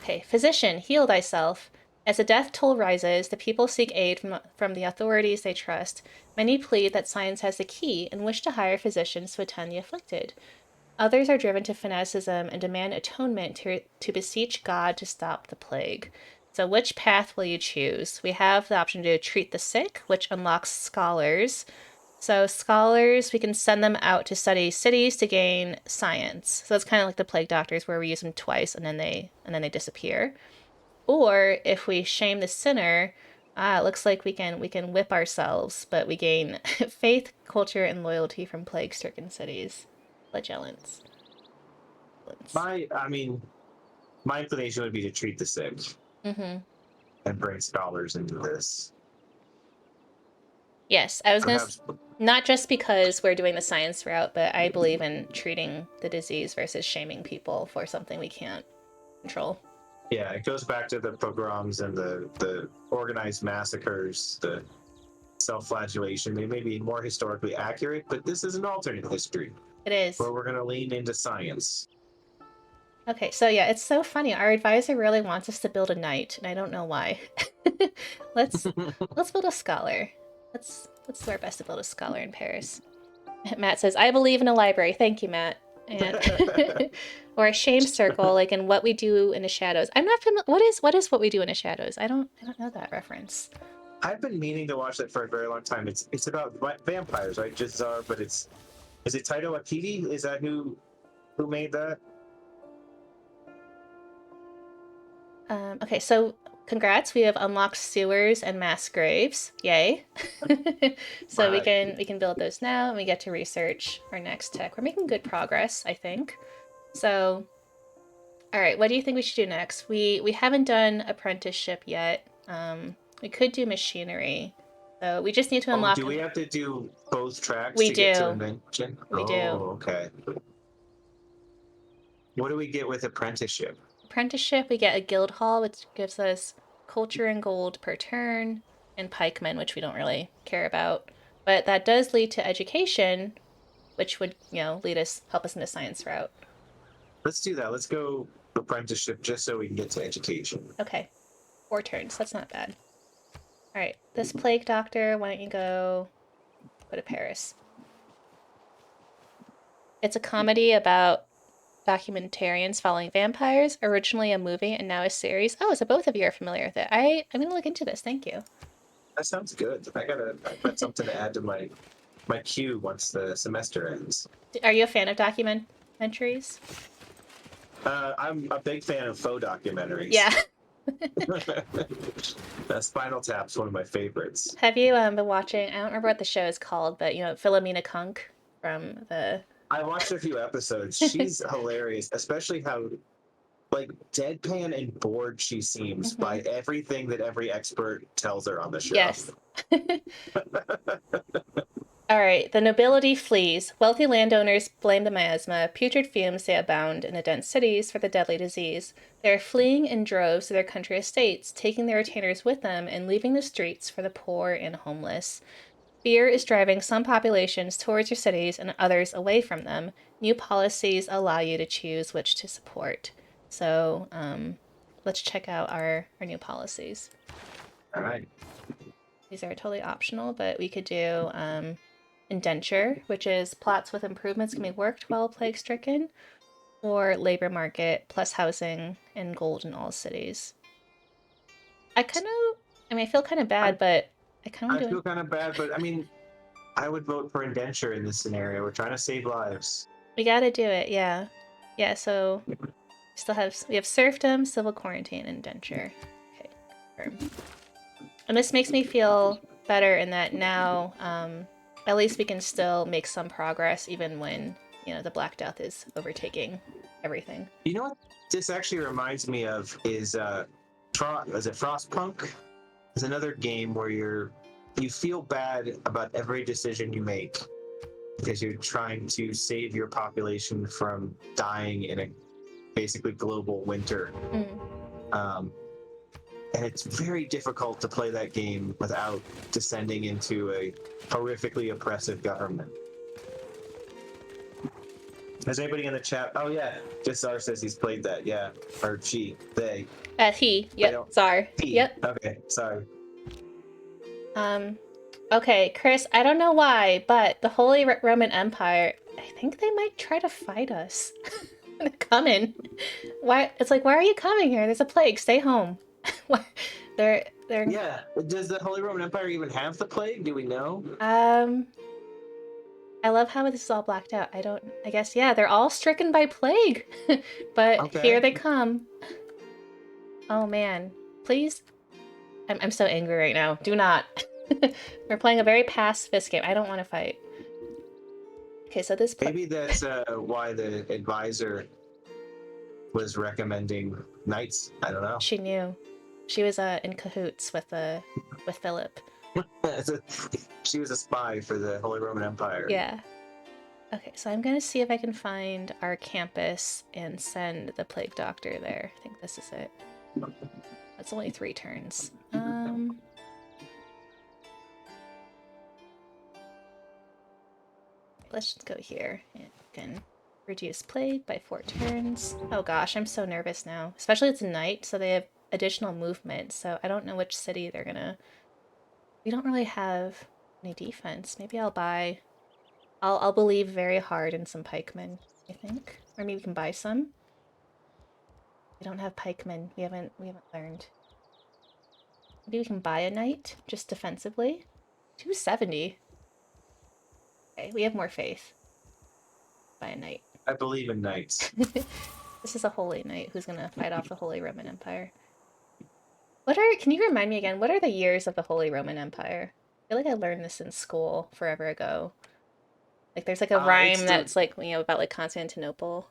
Okay, physician, heal thyself. As the death toll rises, the people seek aid from the authorities they trust. Many plead that science has the key and wish to hire physicians to attend the afflicted. Others are driven to fanaticism and demand atonement to beseech God to stop the plague. So which path will you choose? We have the option to treat the sick, which unlocks scholars. So scholars, we can send them out to study cities to gain science. So it's kind of like the plague doctors, where we use them twice and then they disappear. Or if we shame the sinner, it looks like we can whip ourselves, but we gain faith, culture, and loyalty from plague-stricken cities. Flagellants. My inclination would be to treat the sick and bring scholars into this. Yes, I was going to... Not just because we're doing the science route, but I believe in treating the disease versus shaming people for something we can't control. Yeah, it goes back to the pogroms and the organized massacres, the self-flagellation. They may be more historically accurate, but this is an alternate history. It is. Where we're going to lean into science. Okay, so yeah, it's so funny. Our advisor really wants us to build a knight, and I don't know why. Let's build a scholar. Let's do our best to build a scholar in Paris. Matt says, "I believe in a library." Thank you, Matt. And or a shame circle, like in What We Do in the Shadows. I'm not familiar. What is What We Do in the Shadows? I don't know that reference. I've been meaning to watch that for a very long time. It's about vampires, right? But is it Taito Akiti? Is that who made that? Okay, so congrats, we have unlocked sewers and mass graves. Yay. So we can build those now, and we get to research our next tech. We're making good progress, I think. So, all right, what do you think we should do next? We haven't done apprenticeship yet. We could do machinery. So we just need to unlock... do we have to do both tracks to get to invention? We do. Okay. What do we get with apprenticeship? Apprenticeship, we get a guild hall, which gives us culture and gold per turn, and pikemen, which we don't really care about. But that does lead to education, which would, help us in the science route. Let's do that. Let's go apprenticeship just so we can get to education. Okay. 4 turns. That's not bad. All right. This plague doctor, why don't you go to Paris? It's a comedy about documentarians following vampires, originally a movie and now a series. Oh, so both of you are familiar with it. I'm going to look into this. Thank you. That sounds good. I've got something to add to my queue once the semester ends. Are you a fan of documentaries? I'm a big fan of faux documentaries. Yeah. Spinal Tap's one of my favorites. Have you been watching, I don't remember what the show is called, but Philomena Kunk from the I watched a few episodes. She's hilarious, especially how like deadpan and bored she seems by Hmm. everything that every expert tells her on the show. Yes. All right, the nobility flees. Wealthy landowners blame the miasma. Putrid fumes they abound in the dense cities for the deadly disease. They are fleeing in droves to their country estates, taking their retainers with them and leaving the streets for the poor and homeless. Fear is driving some populations towards your cities and others away from them. New policies allow you to choose which to support. So let's check out our new policies. All right. These are totally optional, but we could do indenture, which is plots with improvements can be worked while plague stricken, or labor market plus housing and gold in all cities. I kind of, I mean, I feel kind of I, bad, but I kind of I want to do feel it. kind of bad, but I mean, I would vote for indenture in this scenario. We're trying to save lives. We gotta do it, yeah. Yeah, so we have serfdom, civil quarantine, indenture. Okay, confirm. And this makes me feel better in that now, at least we can still make some progress even when, the Black Death is overtaking everything. You know what this actually reminds me of is it Frostpunk? It's another game where you feel bad about every decision you make because you're trying to save your population from dying in a basically global winter. Mm. Um, and it's very difficult to play that game without descending into a horrifically oppressive government. Has anybody in the chat? Oh yeah, Jessar says he's played that. Yeah, or she, they. I Yep, don't. Czar. He. Yep. Okay, sorry. Um, okay, Chris, I don't know why, but the Holy Roman Empire, I think they might try to fight us. They're coming. Why? It's like, why are you coming here? There's a plague. Stay home. Why- they're Yeah. Does the Holy Roman Empire even have the plague? Do we know? um I love how this is all blacked out. I guess, yeah, they're all stricken by plague. But here Okay. they come. Oh man. Please. I'm so angry right now. Do not. We're playing a very pacifist game. I don't want to fight. Okay, so Maybe that's why the advisor was recommending knights. I don't know. she knew. She was in cahoots with Philip. She was a spy for the Holy Roman Empire. Yeah. Okay, so I'm gonna see if I can find our campus and send the plague doctor there. I think this is it. That's only 3 turns. Let's just go here and can reduce plague by 4 turns. Oh gosh, I'm so nervous now. Especially it's night, so they have additional movement. So I don't know which city they're gonna. We don't really have any defense. Maybe I'll buy. I'll believe very hard in some pikemen. I think, or maybe we can buy some. We don't have pikemen. We haven't learned. Maybe we can buy a knight just defensively. 270. Okay, we have more faith. Buy a knight. I believe in knights. This is a holy knight who's gonna fight off the Holy Roman Empire. Can you remind me again, what are the years of the Holy Roman Empire? I feel like I learned this in school forever ago. Like there's like a It's rhyme the that's like, about like Constantinople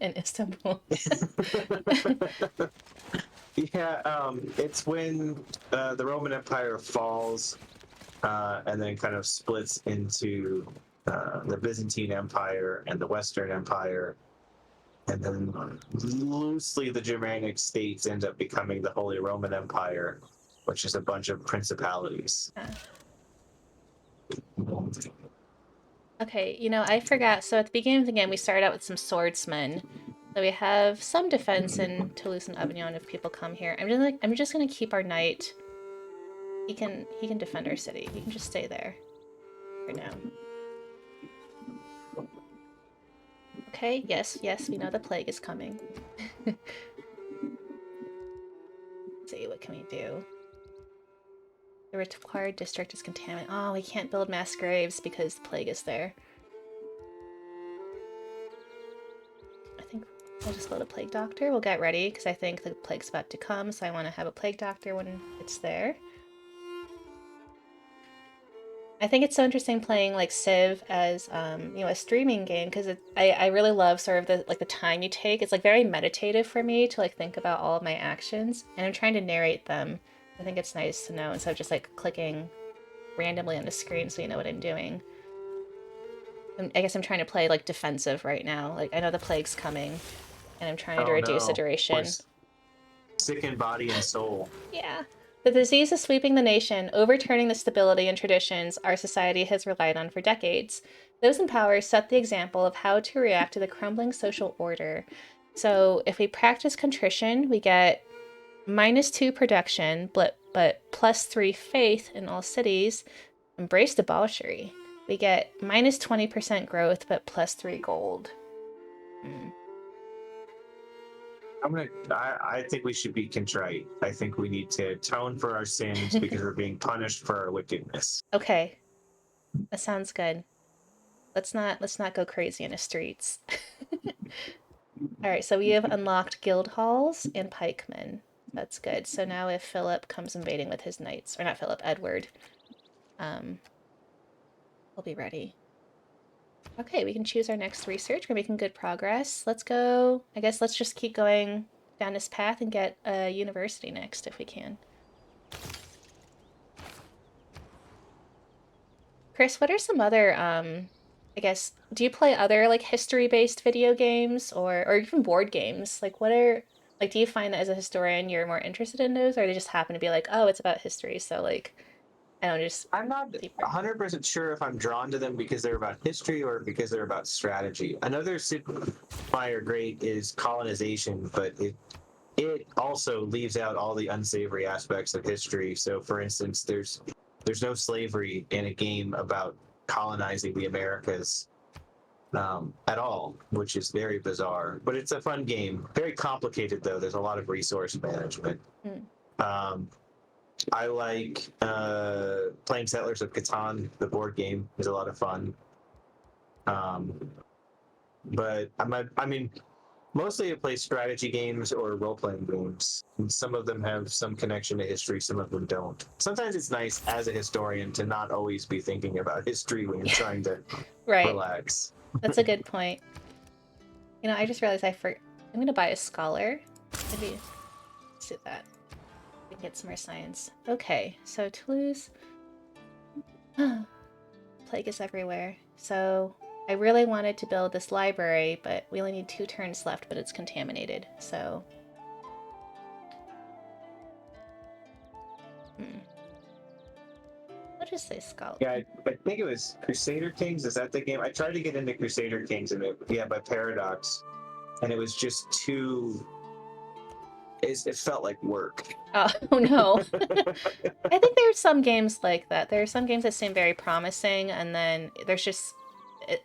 and Istanbul. yeah. It's when the Roman Empire falls and then kind of splits into the Byzantine Empire and the Western Empire, and then loosely the Germanic states end up becoming the Holy Roman Empire, which is a bunch of principalities. Okay, I forgot. So at the beginning of the game, we started out with some swordsmen. So we have some defense in Toulouse and Avignon if people come here. I'm just gonna keep our knight. He can defend our city. He can just stay there for now. Okay, yes, we know the plague is coming. Let's see, what can we do? The required district is contaminated. Oh, we can't build mass graves because the plague is there. I think I'll just build a plague doctor. We'll get ready because I think the plague's about to come, so I want to have a plague doctor when it's there. I think it's so interesting playing like Civ as a streaming game because I really love sort of the time you take. It's like very meditative for me to like think about all of my actions and I'm trying to narrate them. I think it's nice to know instead of just like clicking randomly on the screen so you know what I'm doing. I guess I'm trying to play like defensive right now. Like I know the plague's coming and I'm trying to Oh reduce the no, we're duration. sick in body and soul. Yeah. The disease is sweeping the nation, overturning the stability and traditions our society has relied on for decades. Those in power set the example of how to react to the crumbling social order. So, if we practice contrition, we get -2 production, but +3 faith in all cities. Embrace debauchery. We get -20% growth, but +3 gold. Hmm. I think we should be contrite. I think we need to atone for our sins because we're being punished for our wickedness. Okay, that sounds good. Let's not go crazy in the streets. All right, so we have unlocked guild halls and pikemen. That's good. So now if Philip comes invading with his knights, or not Philip, Edward, um, we'll be ready. Okay, we can choose our next research. We're making good progress. Let's go. I guess let's just keep going down this path and get a university next if we can. Chris, what are some other I guess do you play other like history-based video games or even board games? Like what are like do you find that as a historian you're more interested in those or they just happen to be like, "Oh, it's about history." So like I don't know, just I'm not deeper. 100% sure if I'm drawn to them because they're about history or because they're about strategy. Another Meier great is colonization, but it also leaves out all the unsavory aspects of history. So, for instance, there's no slavery in a game about colonizing the Americas at all, which is very bizarre. But it's a fun game. Very complicated though. There's a lot of resource management. Mm. Um, I like playing Settlers of Catan. The board game is a lot of fun. Um, but I mean, mostly I play strategy games or role playing games. And some of them have some connection to history, some of them don't. Sometimes it's nice as a historian to not always be thinking about history when you're Yeah, trying to right. relax. That's a good point. I just realized I'm gonna buy a scholar. Maybe let's do that. We can get some more science. Okay, so Toulouse. Plague is everywhere. So I really wanted to build this library, but we only need 2 turns left, but it's contaminated. So, hmm. We'll just say Skull. Yeah, I think it was Crusader Kings. Is that the game? I tried to get into Crusader Kings, and yeah, by Paradox, and it was just too. It felt like work. Oh, oh no. I think there's some games like that. There are some games that seem very promising, and then there's just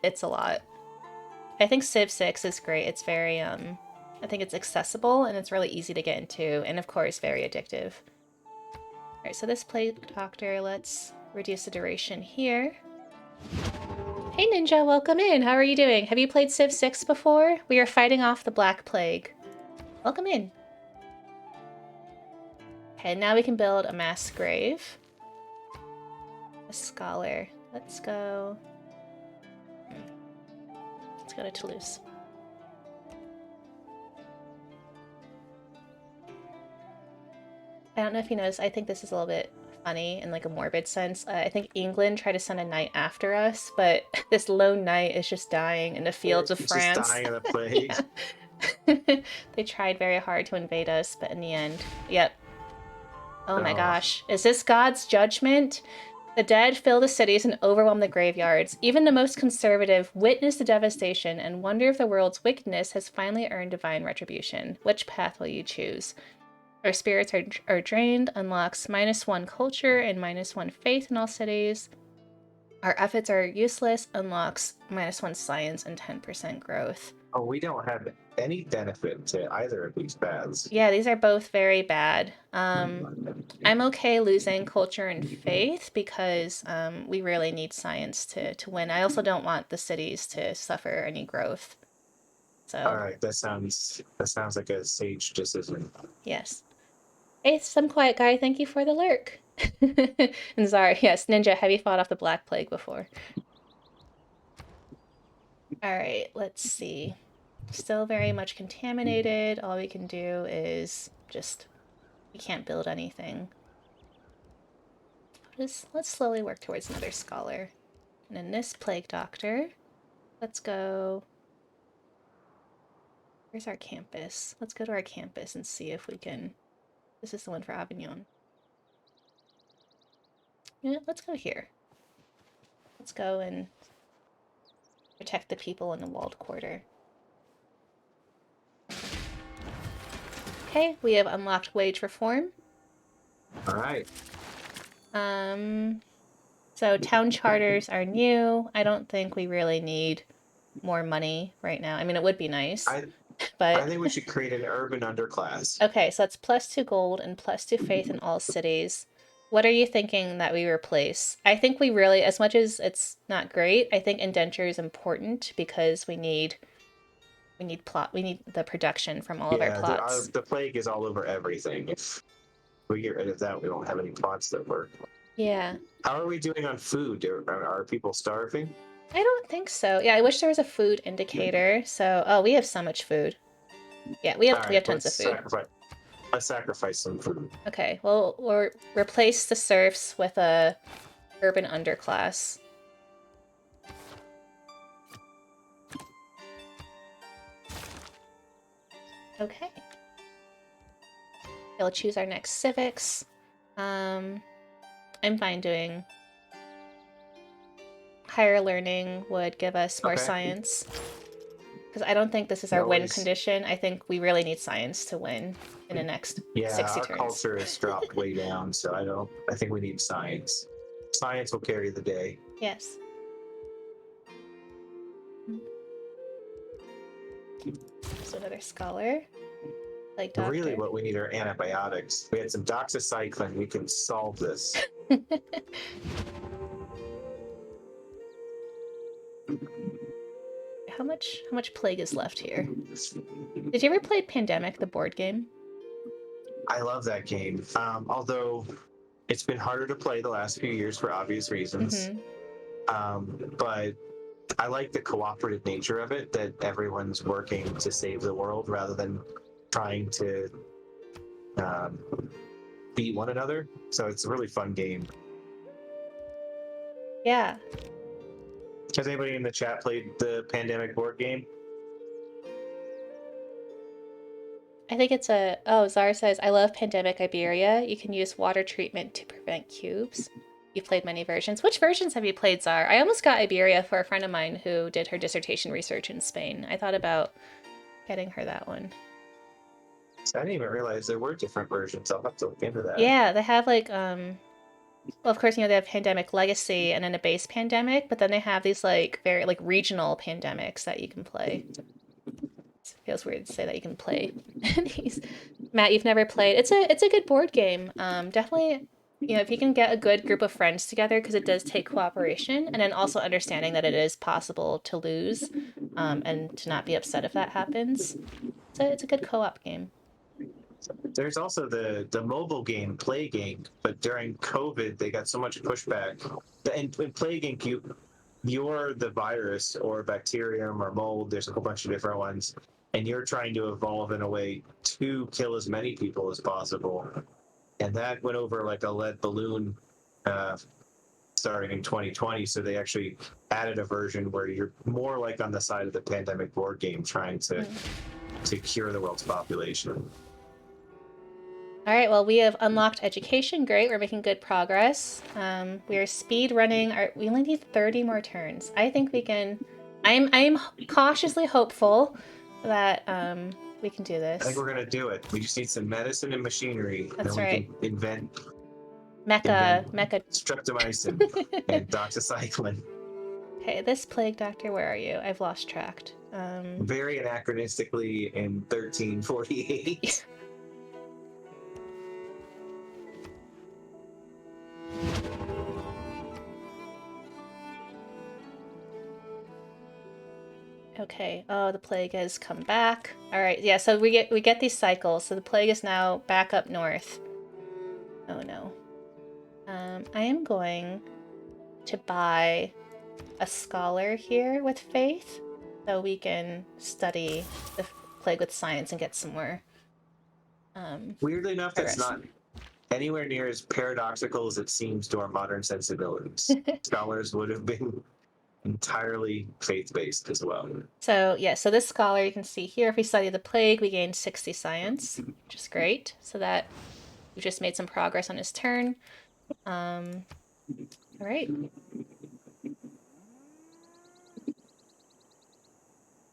it's a lot. I think Civ 6 is great. It's very I think it's accessible and it's really easy to get into, and of course very addictive. Alright, so this plague doctor, let's reduce the duration here. Hey Ninja, welcome in. How are you doing? Have you played Civ 6 before? We are fighting off the Black Plague. Welcome in. Okay, now we can build a mass grave. A scholar. Let's go. Let's go to Toulouse. I don't know if you noticed, I think this is a little bit funny in like a morbid sense. I think England tried to send a knight after us, but this lone knight is just dying in the fields of Just France. dying of the plague. Yeah. They tried very hard to invade us, but in the end, yep. Oh my Oh, gosh. Is this God's judgment? The dead fill the cities and overwhelm the graveyards. Even the most conservative witness the devastation and wonder if the world's wickedness has finally earned divine retribution. Which path will you choose? Our spirits are drained, unlocks -1 culture and -1 faith in all cities. Our efforts are useless, unlocks -1 science and 10% growth. oh, we don't have any benefit to either of these paths. Yeah, these are both very bad. I'm okay losing culture and faith because we really need science to win. I also don't want the cities to suffer any growth. All So, right, that sounds like a sage decision. yes. Hey, some quiet guy, thank you for the lurk. And Zara, yes, Ninja, have you fought off the Black Plague before? All right, let's see. Still very much contaminated. All we can do is just, we can't build anything. Let's slowly work towards another scholar. And then this plague doctor, let's go. Where's our campus? Let's go to our campus and see if we can. This is the one for Avignon. Yeah, let's go here. Let's go and protect the people in the walled quarter. Okay, we have unlocked wage reform. All right. So town charters are new. I don't think we really need more money right now. I mean, it would be nice, I but think we should create an urban underclass. okay, so that's +2 gold and +2 faith in all cities. What are you thinking that we replace? I think we really, as much as it's not great, I think indenture is important because we need we need the production from all of our Yeah, plots. the plague is all over everything. If we get rid of that, we won't have any plots that work. Yeah. How are we doing on food? Are people starving? I don't think so. Yeah, I wish there was a food indicator. So, oh, we have so much food. Yeah, All we have right, tons of food. let's sacrifice some food. Okay, well, we'll replace the serfs with a urban underclass. Okay. We'll choose our next civics. I'm fine doing higher learning would give us more science. Because I don't think this is our win condition. I think we really need science to win in the next 60 our turns. culture has dropped way down, so I think we need science. Science will carry the day. Yes. So another scholar. Like doctor. Really what we need are antibiotics. We had some doxycycline, we can solve this. How much plague is left here? Did you ever play Pandemic, the board game? I love that game. Although it's been harder to play the last few years for obvious reasons. But I like the cooperative nature of it, that everyone's working to save the world rather than trying to beat one another. So it's a really fun game. Yeah. Has anybody in the chat played the Pandemic board game? I think it's a... Oh, Zara says, I love Pandemic Iberia. You can use water treatment to prevent cubes. You've played many versions. Which versions have you played, Zara? I almost got Iberia for a friend of mine who did her dissertation research in Spain. I thought about getting her that one. So I didn't even realize there were different versions. I'll have to look into that. Yeah, they have like... Well, of course, you know, they have Pandemic Legacy and then a base Pandemic, but then they have these like very like regional pandemics that you can play. It feels weird to say that you can play these. Matt, you've never played. It's a good board game. Definitely, you know, if you can get a good group of friends together, because it does take cooperation, and then also understanding that it is possible to lose, and to not be upset if that happens. So it's a good co-op game. There's also the mobile game Plague Inc., but during COVID they got so much pushback. In Plague Inc., you're the virus or bacterium or mold. There's a whole bunch of different ones, and you're trying to evolve in a way to kill as many people as possible. And that went over like a lead balloon starting in 2020. So they actually added a version where you're more like on the side of the Pandemic board game, trying to cure the world's population. All right, well, we have unlocked education. Great, we're making good progress. We are speed running. We only need 30 more turns. I think we can. I'm cautiously hopeful that we can do this. I think we're gonna do it. We just need some medicine and machinery. That's and right. We can invent mecha streptomycin and doxycycline. Okay, this plague doctor, where are you? I've lost track. Very anachronistically in 1348. Okay. Oh, the plague has come back. All right. Yeah. So we get these cycles. So the plague is now back up north. Oh no. I am going to buy a scholar here with faith so we can study the plague with science and get some more Weirdly enough, that's progress. not anywhere near as paradoxical as it seems to our modern sensibilities. Scholars would have been entirely faith-based as well. So yeah, so this scholar, you can see here, if we study the plague, we gain 60 science, which is great. So that we just made some progress on his turn. All right.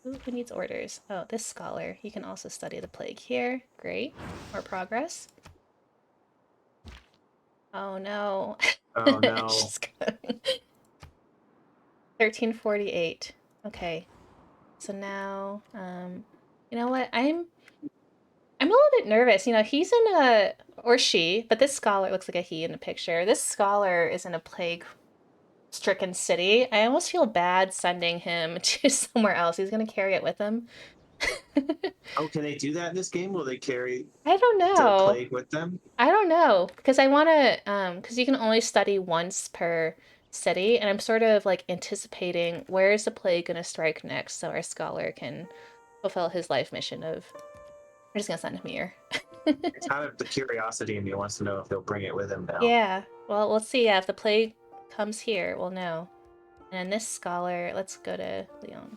Ooh, who needs orders? Oh, this scholar. You can also study the plague here. Great. More progress. Oh no. Oh no. She's coming. 1348. Okay. So now, you know what? I'm a little bit nervous. You know, he's in a, or she, but this scholar looks like a he in the picture. This scholar is in a plague-stricken city. I almost feel bad sending him to somewhere else. He's gonna carry it with him. Oh, can they do that in this game? Will they carry I don't the know. plague with them? I don't know because I want to because you can only study once per city, and I'm sort of like anticipating where is the plague going to strike next, so our scholar can fulfill his life mission of we're just gonna send him here. It's kind of the curiosity in me wants to know if they'll bring it with them now. Yeah, well, we'll see. Yeah, if the plague comes here, we'll know. And this scholar, let's go to Leon.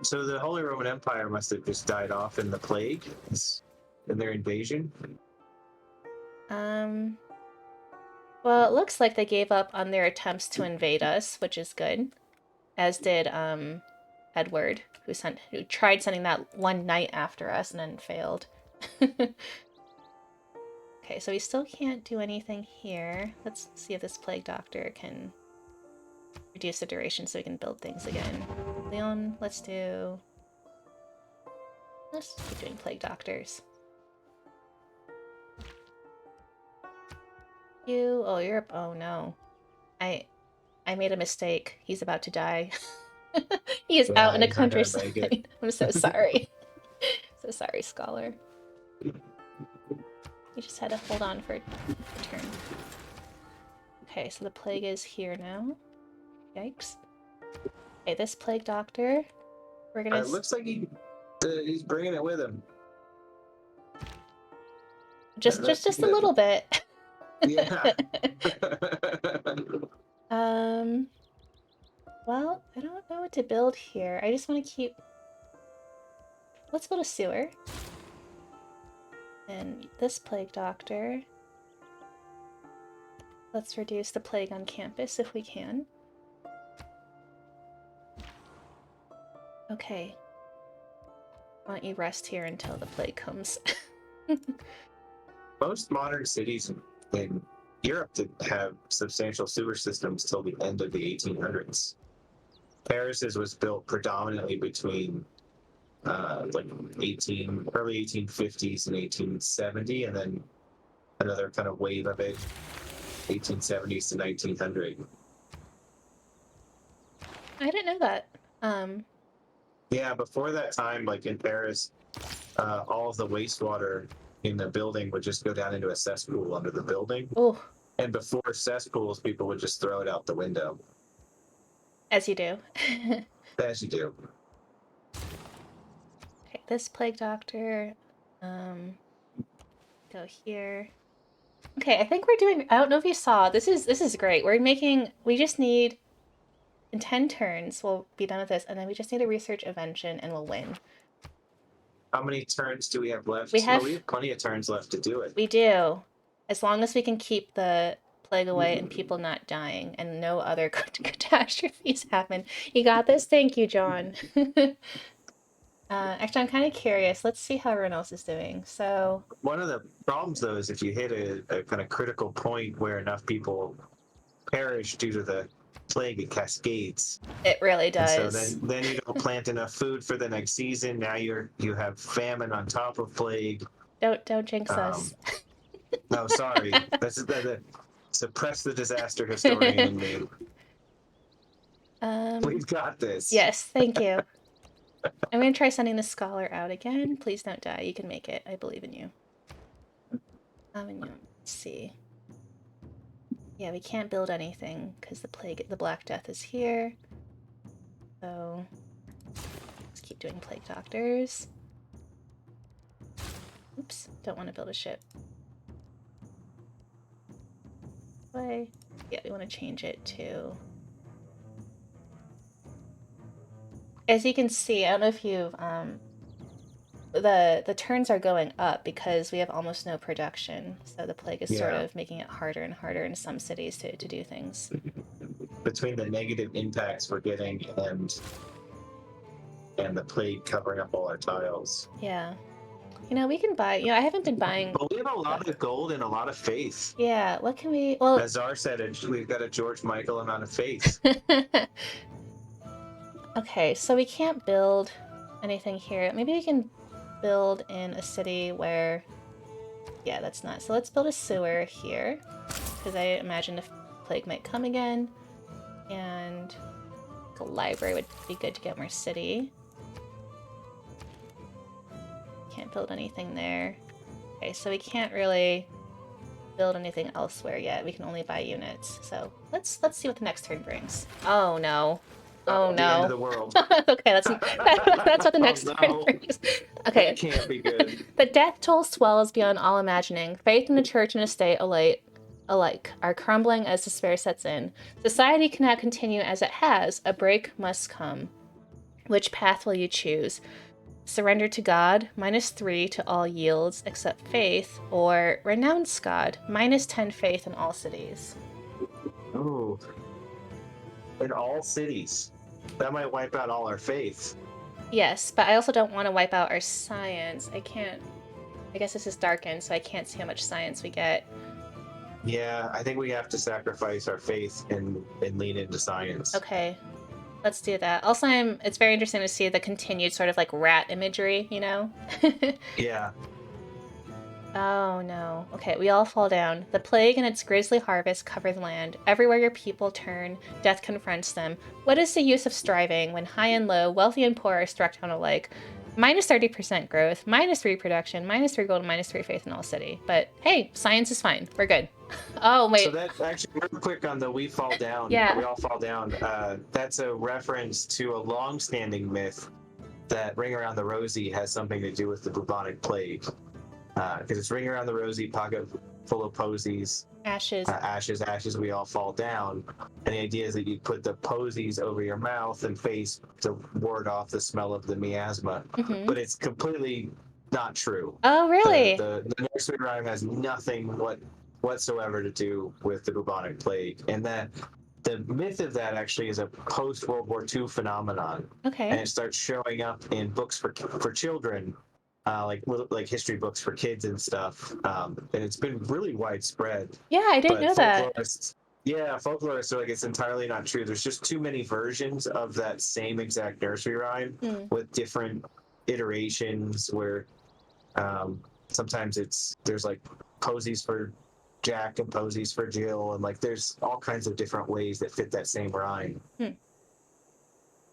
So the Holy Roman Empire must have just died off in the plague, in their invasion. Um, well, it looks like they gave up on their attempts to invade us, which is good. As did Edward, who tried sending that one knight after us and then failed. Okay, so we still can't do anything here. Let's see if this plague doctor can reduce the duration so we can build things again. Leon, let's keep doing plague doctors. Oh no. I made a mistake. He's about to die. He is out Yeah, in the he's not gonna make it. countryside. I'm so sorry. So sorry, scholar. You just had to hold on for a turn. Okay, so the plague is here now. Yikes. Okay, this plague doctor, we're gonna... It looks like he's bringing it with him. Just a little bit. Yeah. Well, I don't know what to build here. I just want to keep... Let's build a sewer. And this plague doctor. Let's reduce the plague on campus if we can. Okay. Why don't you rest here until the plague comes? Most modern cities in Europe didn't have substantial sewer systems till the end of the 1800s. Paris's was built predominantly between like early 1850s and 1870, and then another kind of wave of it, 1870s to 1900. I didn't know that. Yeah, before that time, like in Paris, all of the wastewater in the building would just go down into a cesspool under the building. Oh, And before cesspools, people would just throw it out the window. as you do. As you do. Okay, this plague doctor. Go here. Okay, I think we're doing... I don't know if you saw. This is great. We just need... In 10 turns, we'll be done with this, and then we just need a research invention, and we'll win. How many turns do we have left? We have plenty of turns left to do it. We do. As long as we can keep the plague away and people not dying and no other catastrophes happen. You got this? Thank you, John. Actually, I'm kind of curious. Let's see how everyone else is doing. So, One of the problems, though, is if you hit a kind of critical point where enough people perish due to the plague, it cascades. it really And so does. then you don't plant enough food for the next season. Now you have famine on top of plague. Don't jinx us. No, sorry. That's the suppress the disaster historian in me. We've got this. Yes, thank you. I'm gonna try sending the scholar out again. Please don't die. You can make it. I believe in you. Let's see. Yeah, we can't build anything because the Black Death is here. So let's keep doing plague doctors. Oops, don't want to build a ship. Play. Yeah, we want to change it to... As you can see, I don't know if you've... the turns are going up because we have almost no production. So the plague is sort of making it harder and harder in some cities to do things. Between the negative impacts we're getting and the plague covering up all our tiles. Yeah. You know, we can buy... You know, I haven't been buying... But we have a lot of gold and a lot of faith. Yeah, what can we... Well... As Czar said, we've got a George Michael amount of faith. Okay, so we can't build anything here. Maybe we can build in a city where... Yeah, that's not... So let's build a sewer here, because I imagine the plague might come again. And the library would be good to get more city. Can't build anything there. Okay, so we can't really build anything elsewhere yet. We can only buy units. So let's see what the next turn brings. Oh no. Oh no. The end of the world. Okay, that's what the next turn brings. Okay. That can't be good. The death toll swells beyond all imagining. Faith in the church and the state alike are crumbling as despair sets in. Society cannot continue as it has. A break must come. Which path will you choose? Surrender to God, -3 to all yields except faith, or renounce God, -10 faith in all cities. Ooh. In all cities. That might wipe out all our faith. Yes, but I also don't want to wipe out our science. I guess this is darkened, so I can't see how much science we get. Yeah, I think we have to sacrifice our faith and lean into science. Okay. Let's do that. Also, it's very interesting to see the continued sort of like rat imagery, you know? Yeah. Oh no. Okay, we all fall down. The plague and its grisly harvest cover the land. Everywhere your people turn, death confronts them. What is the use of striving when high and low, wealthy and poor are struck down alike? -30% growth, -3 production, -3 gold, -3 faith in all city. But hey, science is fine. We're good. Oh, wait. So that actually, real quick on the we fall down, Yeah. we all fall down. That's a reference to a long-standing myth that Ring Around the Rosie has something to do with the bubonic plague. Because it's Ring Around the Rosie, pocket full of posies. Ashes. Ashes, we all fall down. And the idea is that you put the posies over your mouth and face to ward off the smell of the miasma. Mm-hmm. But it's completely not true. Oh, really? The nursery rhyme has nothing whatsoever to do with the bubonic plague. And that the myth of that actually is a post-World War II phenomenon. Okay. And it starts showing up in books for children. Like history books for kids and stuff, and it's been really widespread. Yeah, I didn't know that. Yeah, folklorists are like, it's entirely not true. There's just too many versions of that same exact nursery rhyme with different iterations where sometimes there's like posies for Jack and posies for Jill, and like there's all kinds of different ways that fit that same rhyme.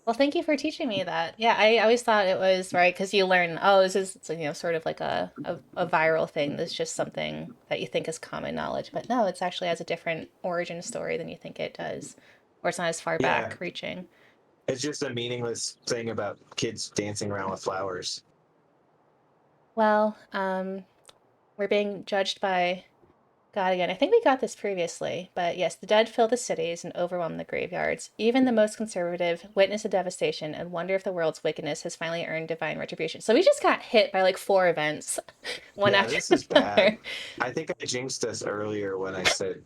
Well, thank you for teaching me that. Yeah, I always thought it was, right, because you learn, oh, this is, you know, sort of like a viral thing. That's just something that you think is common knowledge. But no, it's actually has a different origin story than you think it does. Or it's not as far back reaching. It's just a meaningless thing about kids dancing around with flowers. Well, we're being judged by God again. I think we got this previously, but yes, the dead fill the cities and overwhelm the graveyards. Even the most conservative witness the devastation and wonder if the world's wickedness has finally earned divine retribution. So we just got hit by like 4 events, one after this is another. bad. I think I jinxed us earlier when I said...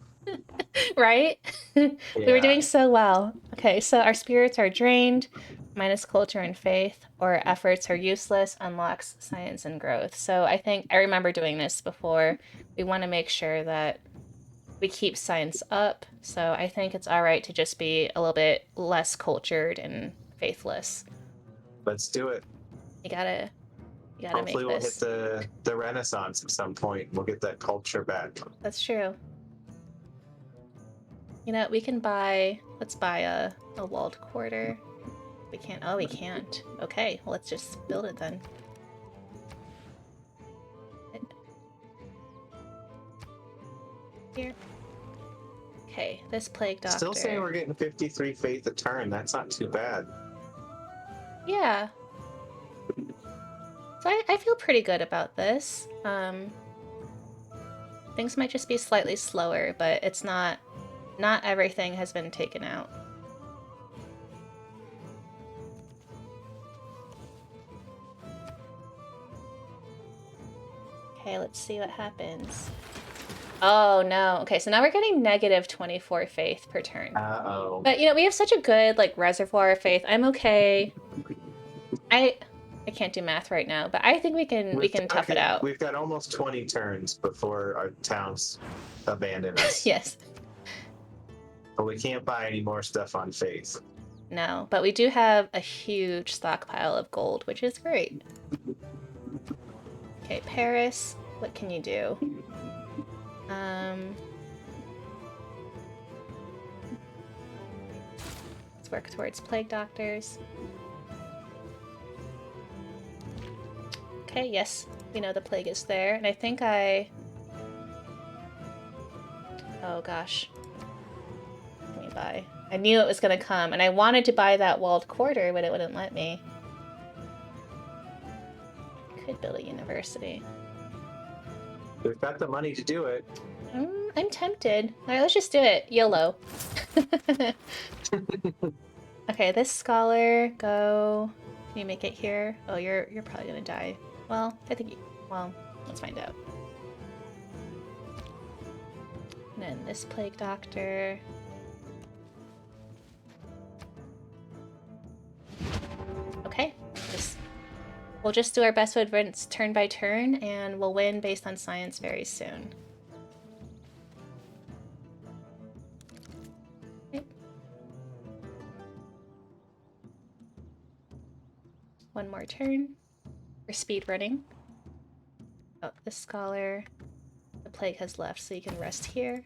Right? We were doing so well. Okay, so our spirits are drained, minus culture and faith, or efforts are useless, unlocks science and growth. So I think I remember doing this before. We want to make sure that we keep science up. So I think it's all right to just be a little bit less cultured and faithless. Let's do it. You gotta Hopefully make this. We'll hit the Renaissance at some point. We'll get that culture back. That's true. You know, we can let's buy a walled quarter. We can't, oh, we can't. Okay, well, let's just build it then. here. Okay, this plague doctor. Still saying we're getting 53 faith a turn. That's not too bad. Yeah. So I feel pretty good about this. Things might just be slightly slower, but it's not everything has been taken out. Okay, let's see what happens. Oh no. Okay, so now we're getting negative 24 faith per turn. Uh-oh. But you know, we have such a good like reservoir of faith. I'm okay. I can't do math right now, but I think we can tough it out. We've got almost 20 turns before our towns abandon us. Yes. But we can't buy any more stuff on faith. No, but we do have a huge stockpile of gold, which is great. Okay, Paris, what can you do? Let's work towards plague doctors. Okay, yes, we know the plague is there, and I think oh gosh. Let me buy. I knew it was gonna come, and I wanted to buy that walled quarter, but it wouldn't let me. I could build a university. We've got the money to do it. I'm tempted. Alright, let's just do it. YOLO. Okay, this scholar, go. Can you make it here? Oh, you're probably gonna die. Well, I think well, let's find out. And then this plague doctor. Okay, we'll just do our best to advance turn by turn, and we'll win based on science very soon. Okay. One more turn. We're speed running. Oh, this scholar. The plague has left, so you can rest here.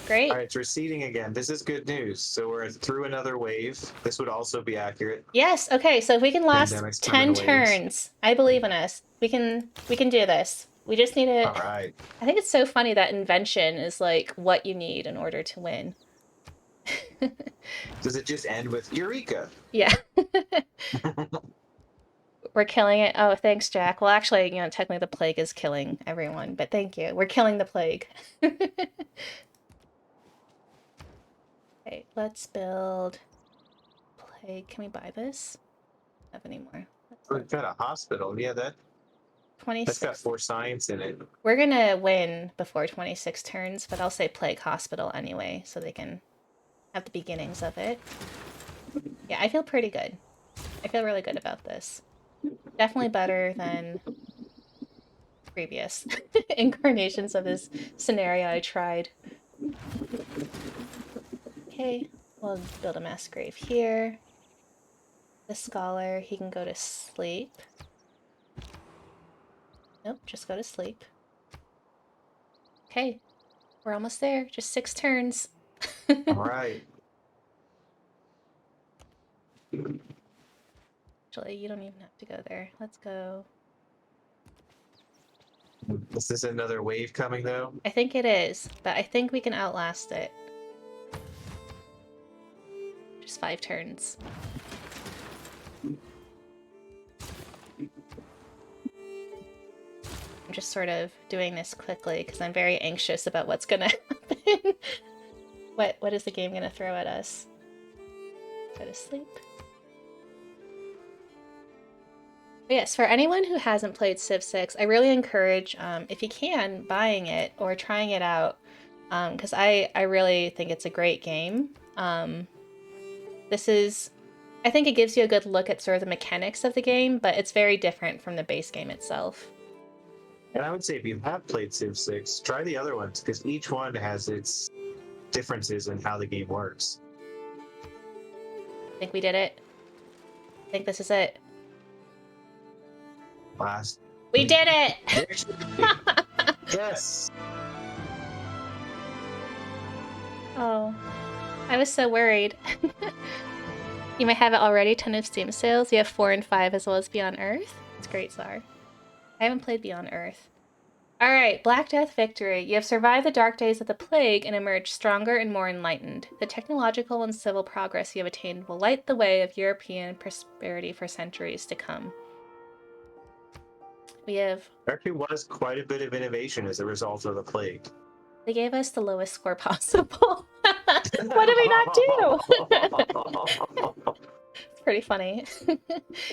Great. All right, it's receding again. This is good news. So we're through another wave. This would also be accurate. Yes. Okay. So if we can last Pandemics 10 coming in waves. turns, I believe in us. We can do this. We just need to. All right. I think it's so funny that invention is like what you need in order to win. Does it just end with Eureka? Yeah. We're killing it. Oh, thanks, Jack. Well, actually, you know, technically the plague is killing everyone, but thank you. We're killing the plague. Okay, let's build plague. Can we buy this? Have any more? We've got a hospital. Yeah, that's 26. got 4 science in it. We're gonna win before 26 turns, but I'll say plague hospital anyway, so they can have the beginnings of it. Yeah, I feel pretty good. I feel really good about this. Definitely better than previous incarnations of this scenario I tried. Okay, we'll build a mass grave here. The scholar, he can go to sleep. Nope, just go to sleep. Okay, we're almost there. Just 6 turns. All right. Actually, you don't even have to go there. Let's go. Is this another wave coming, though? I think it is, but I think we can outlast it. Just 5 turns. I'm just sort of doing this quickly because I'm very anxious about what's gonna happen. What is the game gonna throw at us? Go to sleep. But yes, for anyone who hasn't played Civ 6, I really encourage, if you can, buying it or trying it out, because I really think it's a great game. I think it gives you a good look at sort of the mechanics of the game, but it's very different from the base game itself. And I would say if you have played Civ 6, try the other ones, because each one has its differences in how the game works. I think we did it. I think this is it. We did it! Yes! Oh, I was so worried. You might have it already, ton of Steam sales. You have 4 and 5 as well as Beyond Earth. It's great, Czar. I haven't played Beyond Earth. All right, Black Death victory. You have survived the dark days of the plague and emerged stronger and more enlightened. The technological and civil progress you have attained will light the way of European prosperity for centuries to come. We have. There actually was quite a bit of innovation as a result of the plague. They gave us the lowest score possible. What did we not do? It's pretty funny.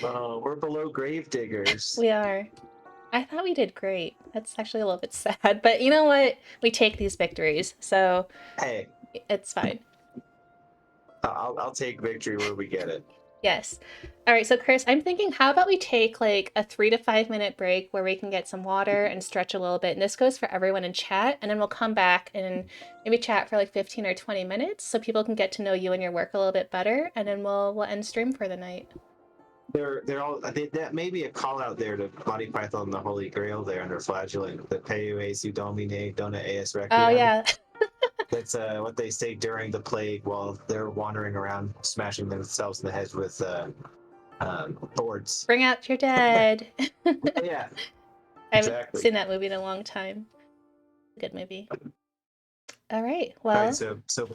We're below grave diggers. We are. I thought we did great. That's actually a little bit sad, but you know what? We take these victories, so Hey, it's fine. I'll take victory where we get it. Yes. All right, so Chris, I'm thinking how about we take like a 3 to 5 minute break where we can get some water and stretch a little bit. And this goes for everyone in chat, and then we'll come back and maybe chat for like 15 or 20 minutes so people can get to know you and your work a little bit better, and then we'll end stream for the night. They're all that may be a call out there to Monty Python and the Holy Grail there under Flagellant. The Peues su Domine dona eis requiem. Oh yeah. That's what they say during the plague while they're wandering around smashing themselves in the head with boards. Bring out your dead. Yeah. I Exactly. haven't seen that movie in a long time. Good movie. All right. Well. All right, so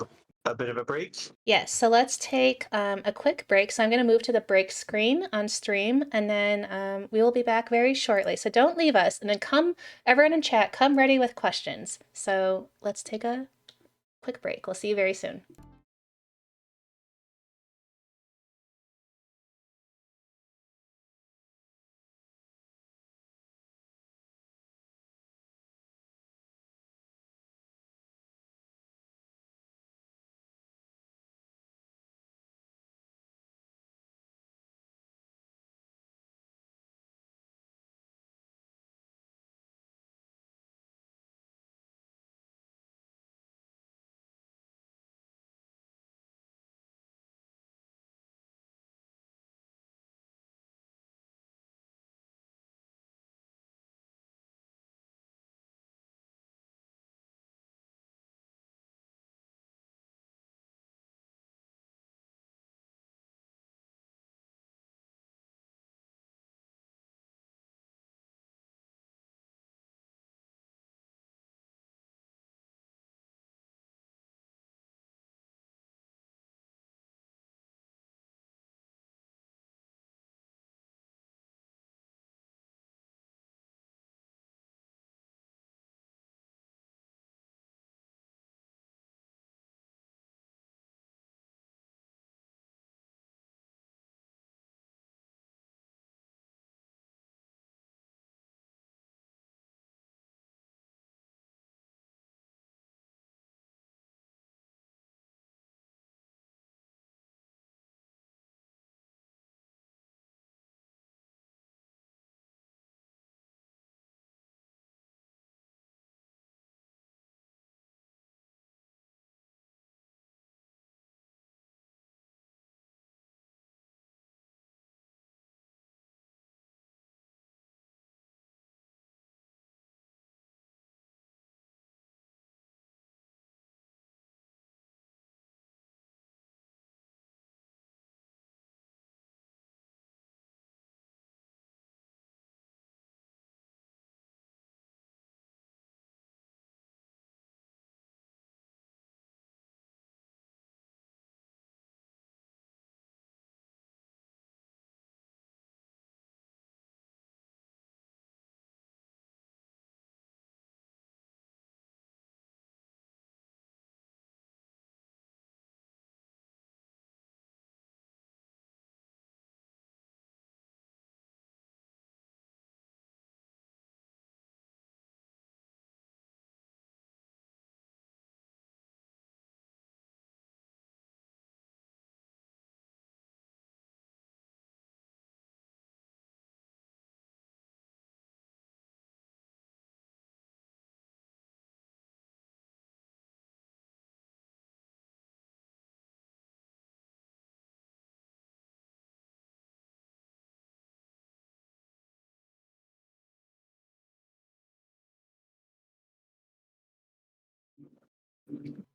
a bit of a break. Yes. So let's take a quick break. So I'm going to move to the break screen on stream, and then we will be back very shortly. So don't leave us, and then everyone in chat, come ready with questions. So let's take a quick break. We'll see you very soon.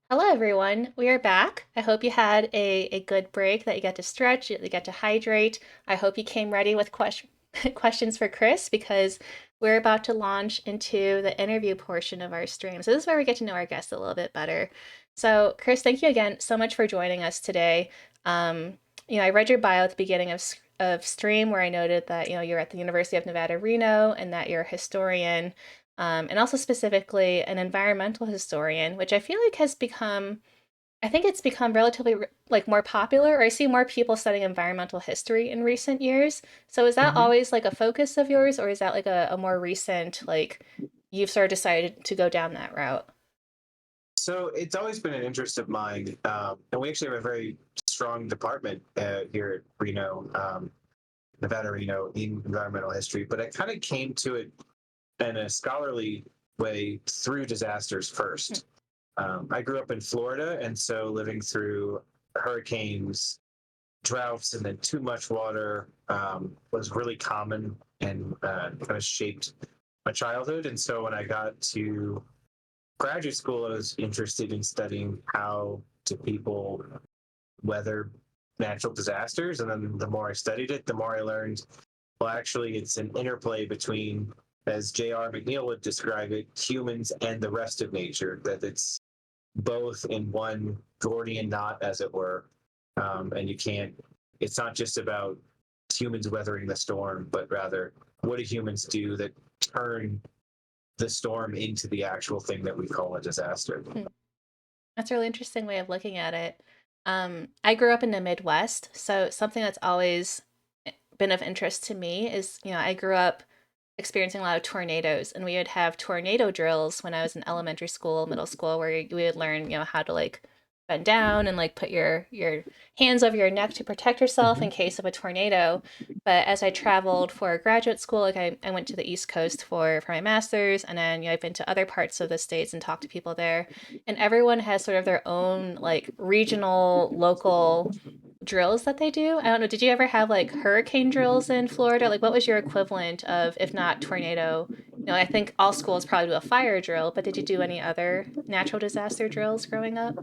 Hello, everyone. We are back. I hope you had a good break, that you got to stretch, you got to hydrate. I hope you came ready with questions for Chris, because we're about to launch into the interview portion of our stream. So this is where we get to know our guests a little bit better. So Chris, thank you again so much for joining us today. Um, I read your bio at the beginning of stream where I noted that you're at the University of Nevada, Reno, and that you're a historian, and also specifically an environmental historian, which I feel like has become I think it's become relatively like more popular, or I see more people studying environmental history in recent years. So is that Hmm. always like a focus of yours, or is that like a more recent, like you've sort of decided to go down that route? So it's always been an interest of mine, and we actually have a very strong department here at Reno, Nevada, Reno, in environmental history. But I kind of came to it in a scholarly way through disasters first. I grew up in Florida, and so living through hurricanes, droughts, and then too much water was really common and kind of shaped my childhood. And so when I got to graduate school, I was interested in studying how do people weather natural disasters. And then the more I studied it, the more I learned, well, actually, it's an interplay between, as J.R. McNeil would describe it, humans and the rest of nature, that it's both in one Gordian knot, as it were. And you can't, it's not just about humans weathering the storm, but rather, what do humans do that turn the storm into the actual thing that we call a disaster? Hmm. That's a really interesting way of looking at it. I grew up in the Midwest, so something that's always been of interest to me is, I grew up experiencing a lot of tornadoes, and we would have tornado drills when I was in elementary school, middle school, where we would learn, how to like bend down and like put your hands over your neck to protect yourself in Mm-hmm. case of a tornado. But as I traveled for graduate school, like I went to the East Coast for my master's, and then I've been to other parts of the states and talked to people there, and everyone has sort of their own like regional, local drills that they do. I don't know. Did you ever have like hurricane drills in Florida? Like, what was your equivalent of, if not tornado? I think all schools probably do a fire drill, but did you do any other natural disaster drills growing up?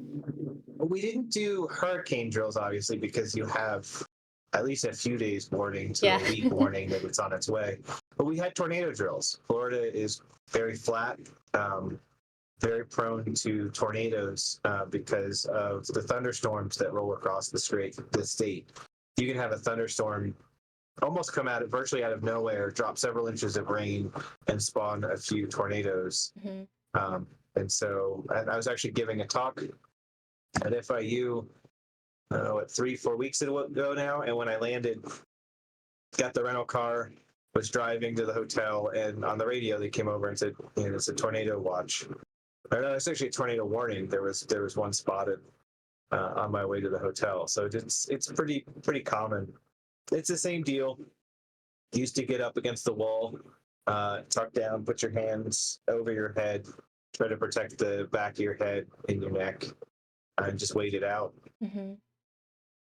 We didn't do hurricane drills, obviously, because you have at least a few days warning to Yeah. a week warning that it's on its way. But we had tornado drills. Florida is very flat, very prone to tornadoes because of the thunderstorms that roll across the state. You can have a thunderstorm almost come out virtually out of nowhere, drop several inches of rain, and spawn a few tornadoes. Hmm. Um, and so I was actually giving a talk at FIU, I don't know, what, 3, 4 weeks ago now. And when I landed, got the rental car, was driving to the hotel, and on the radio they came over and said, it's a tornado watch. Or no, it's actually a tornado warning. There was one spotted on my way to the hotel. So it's pretty common. It's the same deal. Used to get up against the wall, tuck down, put your hands over your head, try to protect the back of your head and your neck, and just wait it out. Hmm.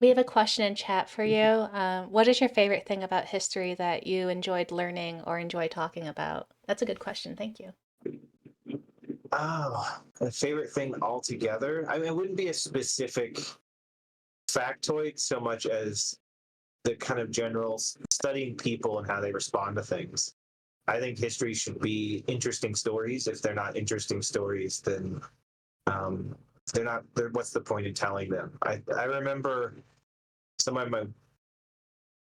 We have a question in chat for you. What is your favorite thing about history that you enjoyed learning or enjoy talking about? That's a good question. Thank you. Oh, a favorite thing altogether. I mean, it wouldn't be a specific factoid so much as the kind of general studying people and how they respond to things. I think history should be interesting stories. If they're not interesting stories, then um, they're not. What's the point in telling them? I remember some of my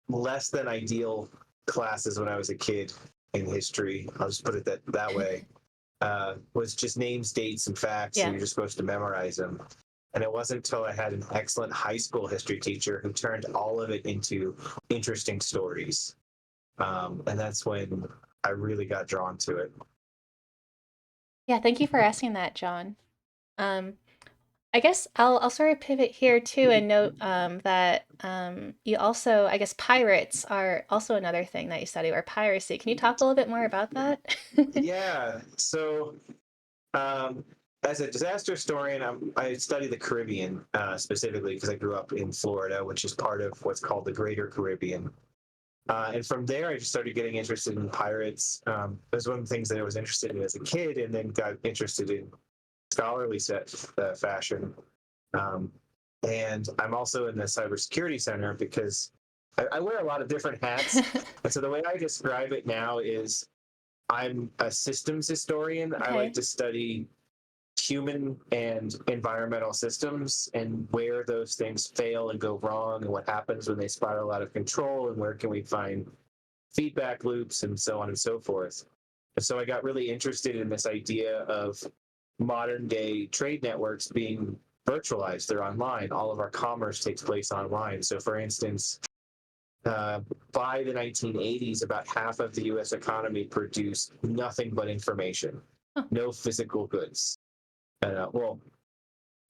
less than ideal classes when I was a kid in history. I'll just put it that way. Was just names, dates, and facts, and Yeah. you're just supposed to memorize them. And it wasn't until I had an excellent high school history teacher who turned all of it into interesting stories. And that's when I really got drawn to it. Yeah. Thank you for asking that, John. Um, I guess I'll sort of pivot here too and note that you also, I guess, pirates are also another thing that you study, or piracy. Can you talk a little bit more about that? Yeah. So, um, as a disaster historian, I study the Caribbean specifically because I grew up in Florida, which is part of what's called the Greater Caribbean. And from there, I just started getting interested in pirates. It was one of the things that I was interested in as a kid, and then got interested in scholarly fashion. Um, and I'm also in the cybersecurity center because I wear a lot of different hats. And so the way I describe it now is I'm a systems historian. I like Okay. to study human and environmental systems and where those things fail and go wrong and what happens when they spiral out of control and where can we find feedback loops and so on and so forth. And so I got really interested in this idea of modern day trade networks being virtualized. They're online. All of our commerce takes place online. So, for instance, by the 1980s, about half of the US economy produced nothing but information, Oh, no physical goods. Well,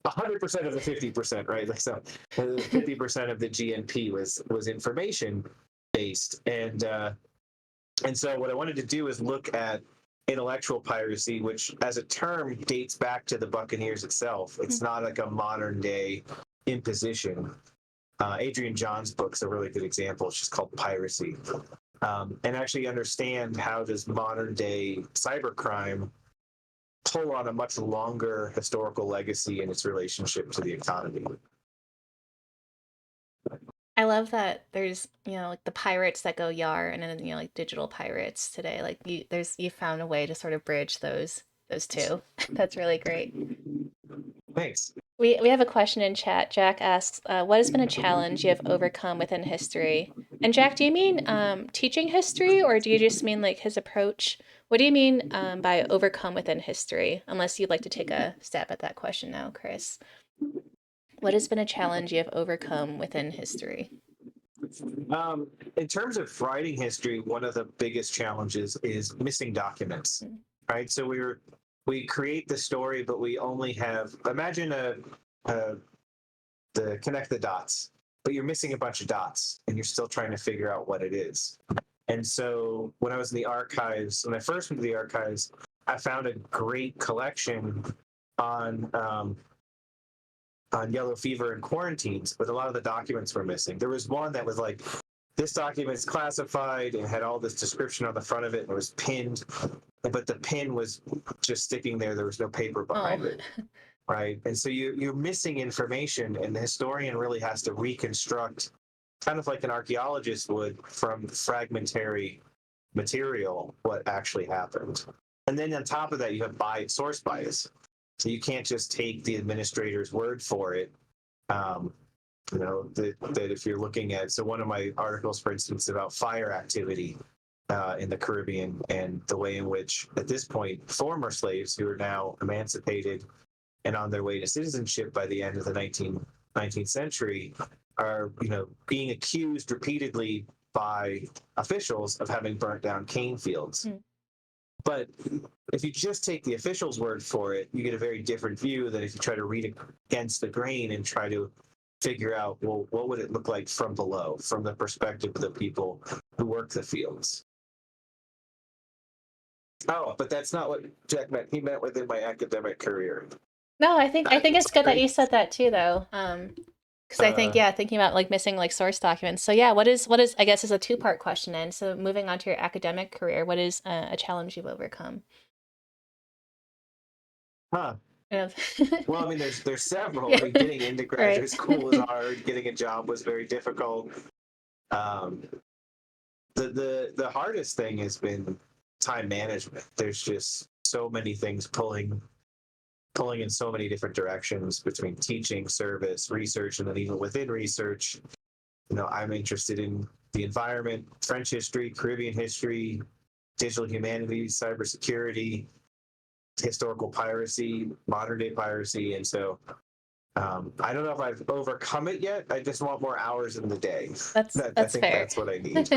100% of the 50%, right? Like, so 50% of the GNP was information based, and so what I wanted to do is look at intellectual piracy, which as a term dates back to the Buccaneers itself. It's not like a modern day imposition. Adrian John's book's a really good example. It's just called Piracy. And actually understand how does modern day cybercrime pull on a much longer historical legacy in its relationship to the economy. I love that there's, like the pirates that go yar and then, like digital pirates today. Like you found a way to sort of bridge those two. That's really great. Thanks. We have a question in chat. Jack asks, what has been a challenge you have overcome within history? And Jack, do you mean teaching history, or do you just mean like his approach? What do you mean by overcome within history? Unless you'd like to take a stab at that question now, Chris. What has been a challenge you have overcome within history? In terms of writing history, one of the biggest challenges is missing documents, Mm. right? So we create the story, but we only have imagine a the connect the dots, but you're missing a bunch of dots, and you're still trying to figure out what it is. And so when I was in the archives, when I first went to the archives, I found a great collection on um, on yellow fever and quarantines, but a lot of the documents were missing. There was one that was like, this document is classified and had all this description on the front of it and it was pinned, but the pin was just sticking there. There was no paper Oh, behind it, right? And so you're missing information, and the historian really has to reconstruct, kind of like an archaeologist would, from fragmentary material, what actually happened. And then on top of that, you have source bias. So you can't just take the administrator's word for it. Um, that if you're looking at, so one of my articles, for instance, about fire activity in the Caribbean and the way in which, at this point, former slaves who are now emancipated and on their way to citizenship by the end of the 19th century are, being accused repeatedly by officials of having burnt down cane fields. mm. But if you just take the official's word for it, you get a very different view than if you try to read against the grain and try to figure out, well, what would it look like from below, from the perspective of the people who work the fields. Oh, but that's not what Jack meant. He meant within my academic career. No, I think it's good that Sorry. you said that too, though. Because I think, Uh, yeah, thinking about like missing like source documents. So yeah, what is I guess is a two-part question then. So moving on to your academic career, what is a challenge you've overcome? huh. You Well, I mean, there's several. I Yeah. mean, getting into Right. graduate school was hard. Getting a job was very difficult. Um, the hardest thing has been time management. There's just so many things pulling in so many different directions between teaching, service, research, and then even within research, I'm interested in the environment, French history, Caribbean history, digital humanities, cybersecurity, historical piracy, modern day piracy, and so I don't know if I've overcome it yet. I just want more hours in the day. That's I that's think fair. that's what I need.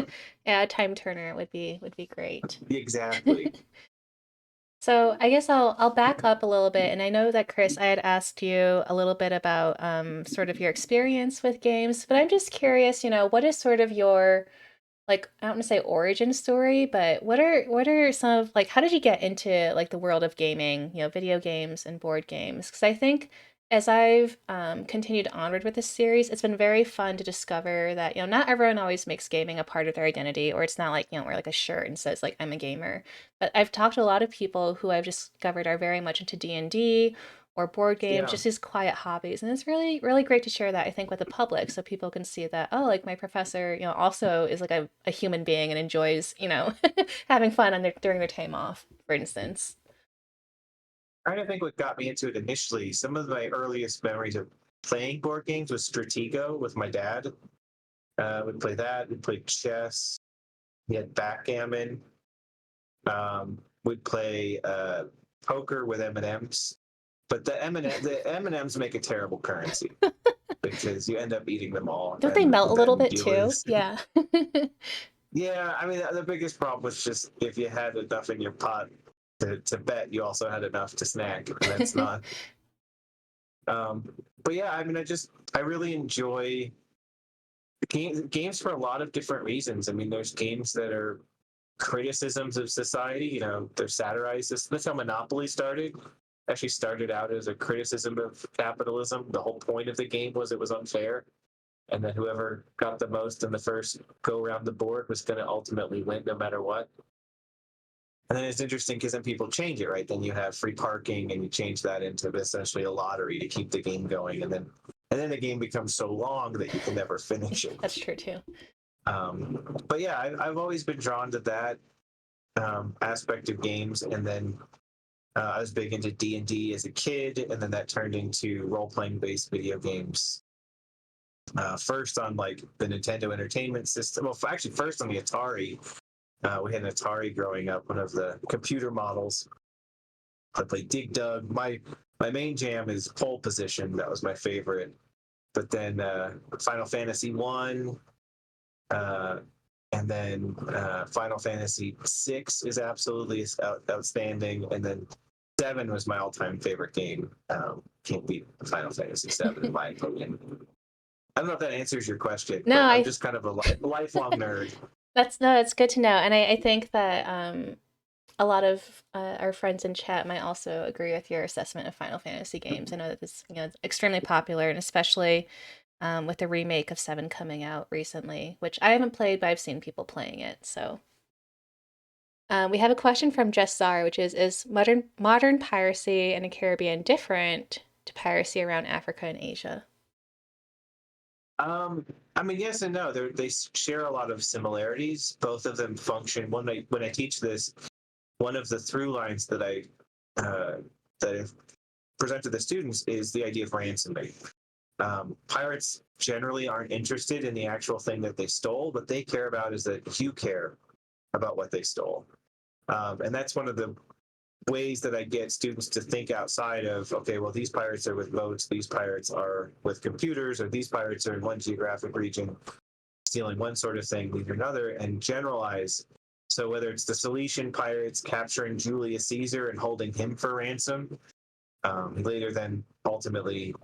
Yeah, a time turner would be great. Exactly. So I guess I'll back up a little bit, and I know that Chris, I had asked you a little bit about sort of your experience with games, but I'm just curious, what is sort of your like I don't want to say origin story, but what are some of like how did you get into like the world of gaming, video games and board games? Because I think as I've continued onward with this series, it's been very fun to discover that not everyone always makes gaming a part of their identity, or it's not like wear like a shirt and says like I'm a gamer. But I've talked to a lot of people who I've discovered are very much into D&D or board games, Yeah. just these quiet hobbies. And it's really, really great to share that, I think, with the public so people can see that, oh, like my professor, also is like a human being and enjoys, having fun during their time off, for instance. I think what got me into it initially, some of my earliest memories of playing board games was Stratego with my dad. We'd play that. We'd play chess. We had backgammon. We'd play poker with M&Ms. But the M&Ms make a terrible currency because you end up eating them all, Don't they and melt a little then bit you too? lose. Yeah. Yeah, I mean the biggest problem was just if you had enough in your pot to bet, you also had enough to snack, and that's not. Um, but yeah, I mean, I really enjoy games for a lot of different reasons. I mean, there's games that are criticisms of society. They're satirized. That's how Monopoly started. Actually, started out as a criticism of capitalism. The whole point of the game was it was unfair, and then whoever got the most in the first go around the board was going to ultimately win, no matter what. And then it's interesting because then people change it, right? Then you have free parking, and you change that into essentially a lottery to keep the game going, and then the game becomes so long that you can never finish it. That's true too. But yeah, I've always been drawn to that aspect of games, and then I was big into D&D as a kid, and then that turned into role-playing based video games. First on like the Nintendo Entertainment System. Well, actually, first on the Atari. We had an Atari growing up, one of the computer models. I played Dig Dug. My main jam is Pole Position. That was my favorite. But then Final Fantasy 1, uh, and then Final Fantasy 6 is absolutely outstanding. And then 7 was my all-time favorite game. Can't beat Final Fantasy 7 in my opinion. I don't know if that answers your question, No, but I'm I just kind of a lifelong nerd. that's no, that's good to know. And I think that a lot of our friends in chat might also agree with your assessment of Final Fantasy games. I know that it's extremely popular, and especially with the remake of Seven coming out recently, which I haven't played, but I've seen people playing it. So we have a question from Jess Zar, which is modern piracy in the Caribbean different to piracy around Africa and Asia? Um, I mean, yes and no. They share a lot of similarities. Both of them function. When I teach this, one of the through lines uh, that I present to the students is the idea of ransoming. Pirates generally aren't interested in the actual thing that they stole. What they care about is that you care about what they stole, and that's one of the ways that I get students to think outside of, okay, well, these pirates are with boats, these pirates are with computers, or these pirates are in one geographic region stealing one sort of thing, leaving another, and generalize. So whether it's the Cilician pirates capturing Julius Caesar and holding him for ransom, later then ultimately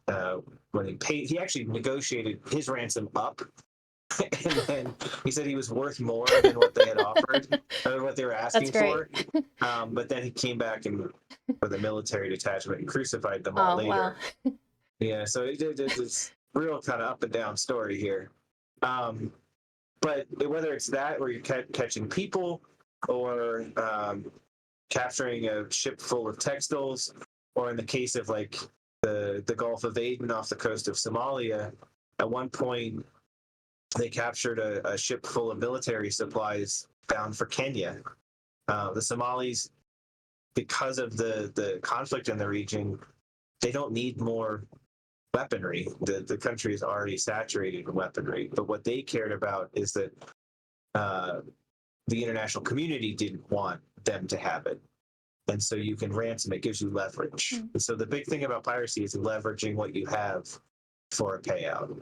when he paid, he actually negotiated his ransom up and then he said he was worth more than what they had offered, or what they were That's asking great. for. But then he came back and with a military detachment and crucified them all Oh, wow. later. Yeah, so it's real kind of up and down story here. Um, but whether it's that where you're catching people, or capturing a ship full of textiles, or in the case of like the Gulf of Aden off the coast of Somalia, at one point they captured a ship full of military supplies bound for Kenya. The Somalis, because of the conflict in the region, they don't need more weaponry. The country is already saturated in weaponry. But what they cared about is that uh, the international community didn't want them to have it. And so you can ransom it, gives you leverage. Mm. And so the big thing about piracy is leveraging what you have for a payout.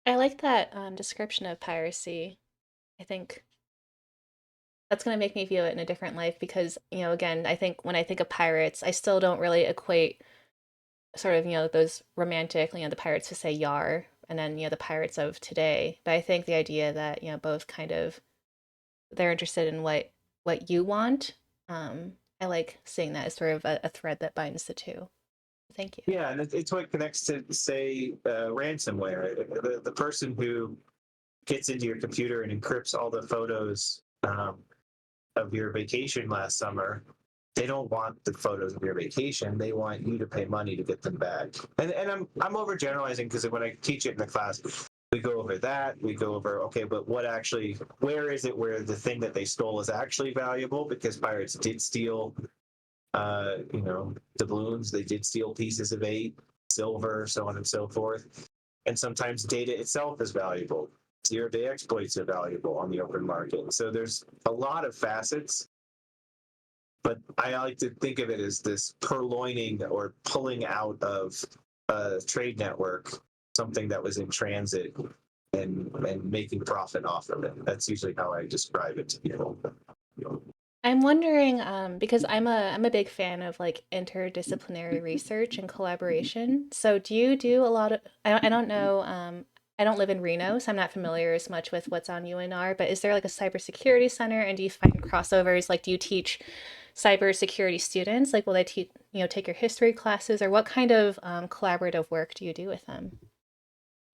I like that description of piracy. I think that's going to make me view it in a different life because, again, I think when I think of pirates, I still don't really equate sort of, those romantic, the pirates who say yar, and then, the pirates of today. But I think the idea that, both kind of they're interested in what you want. I like seeing that as sort of a thread that binds the two. Thank you. Yeah, and it's what connects to, say, ransomware. The person who gets into your computer and encrypts all the photos of your vacation last summer, they don't want the photos of your vacation. They want you to pay money to get them back. And I'm overgeneralizing because when I teach it in the class, we go over that. We go over, okay, but what actually, where is it where the thing that they stole is actually valuable? Because pirates did steal, doubloons. They did steal pieces of eight, silver, so on and so forth. And sometimes data itself is valuable. Zero-day exploits are valuable on the open market. So there's a lot of facets, but I like to think of it as this purloining or pulling out of a trade network something that was in transit and making profit off of it. That's usually how I describe it to people. I'm wondering, because I'm a big fan of like interdisciplinary research and collaboration. So do you do a lot of, I don't know, I don't live in Reno, so I'm not familiar as much with what's on UNR, but is there like a cybersecurity center and do you find crossovers? Like, do you teach cybersecurity students? Like, will they teach, take your history classes, or what kind of collaborative work do you do with them?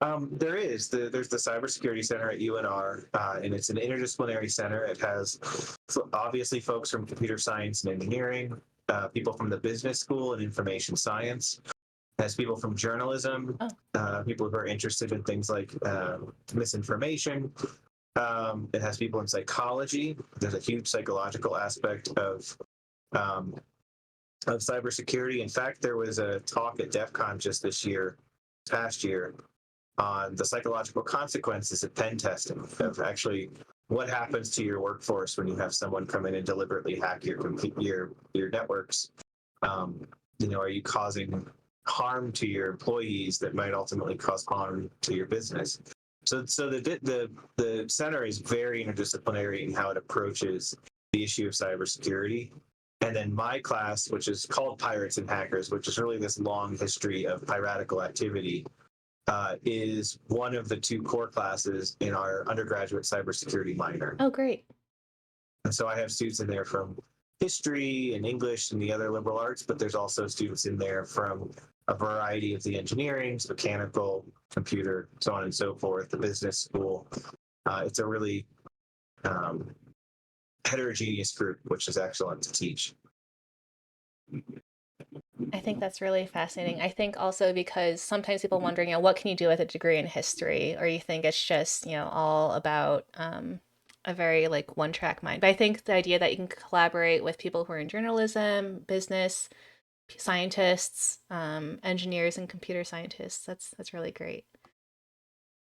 There's the Cybersecurity Center at UNR, and it's an interdisciplinary center. It has obviously folks from computer science and engineering, people from the business school and information science. It has people from journalism, Oh, people who are interested in things like misinformation. It has people in psychology. There's a huge psychological aspect um, of cybersecurity. In fact, there was a talk at DEF CON just past year, on the psychological consequences of pen testing, of actually what happens to your workforce when you have someone come in and deliberately hack your networks. Um, are you causing harm to your employees that might ultimately cause harm to your business? So the center is very interdisciplinary in how it approaches the issue of cybersecurity. And then my class, which is called Pirates and Hackers, which is really this long history of piratical activity, is one of the two core classes in our undergraduate cybersecurity minor. oh, great. And so I have students in there from history and English and the other liberal arts, but there's also students in there from a variety of the engineering, mechanical, computer, so on and so forth, the business school. It's a really heterogeneous group, which is excellent to teach. I think that's really fascinating. I think also because sometimes people wondering, what can you do with a degree in history? Or you think it's just, all about a very like one track mind. But I think the idea that you can collaborate with people who are in journalism, business, scientists, engineers, and computer scientists, that's really great.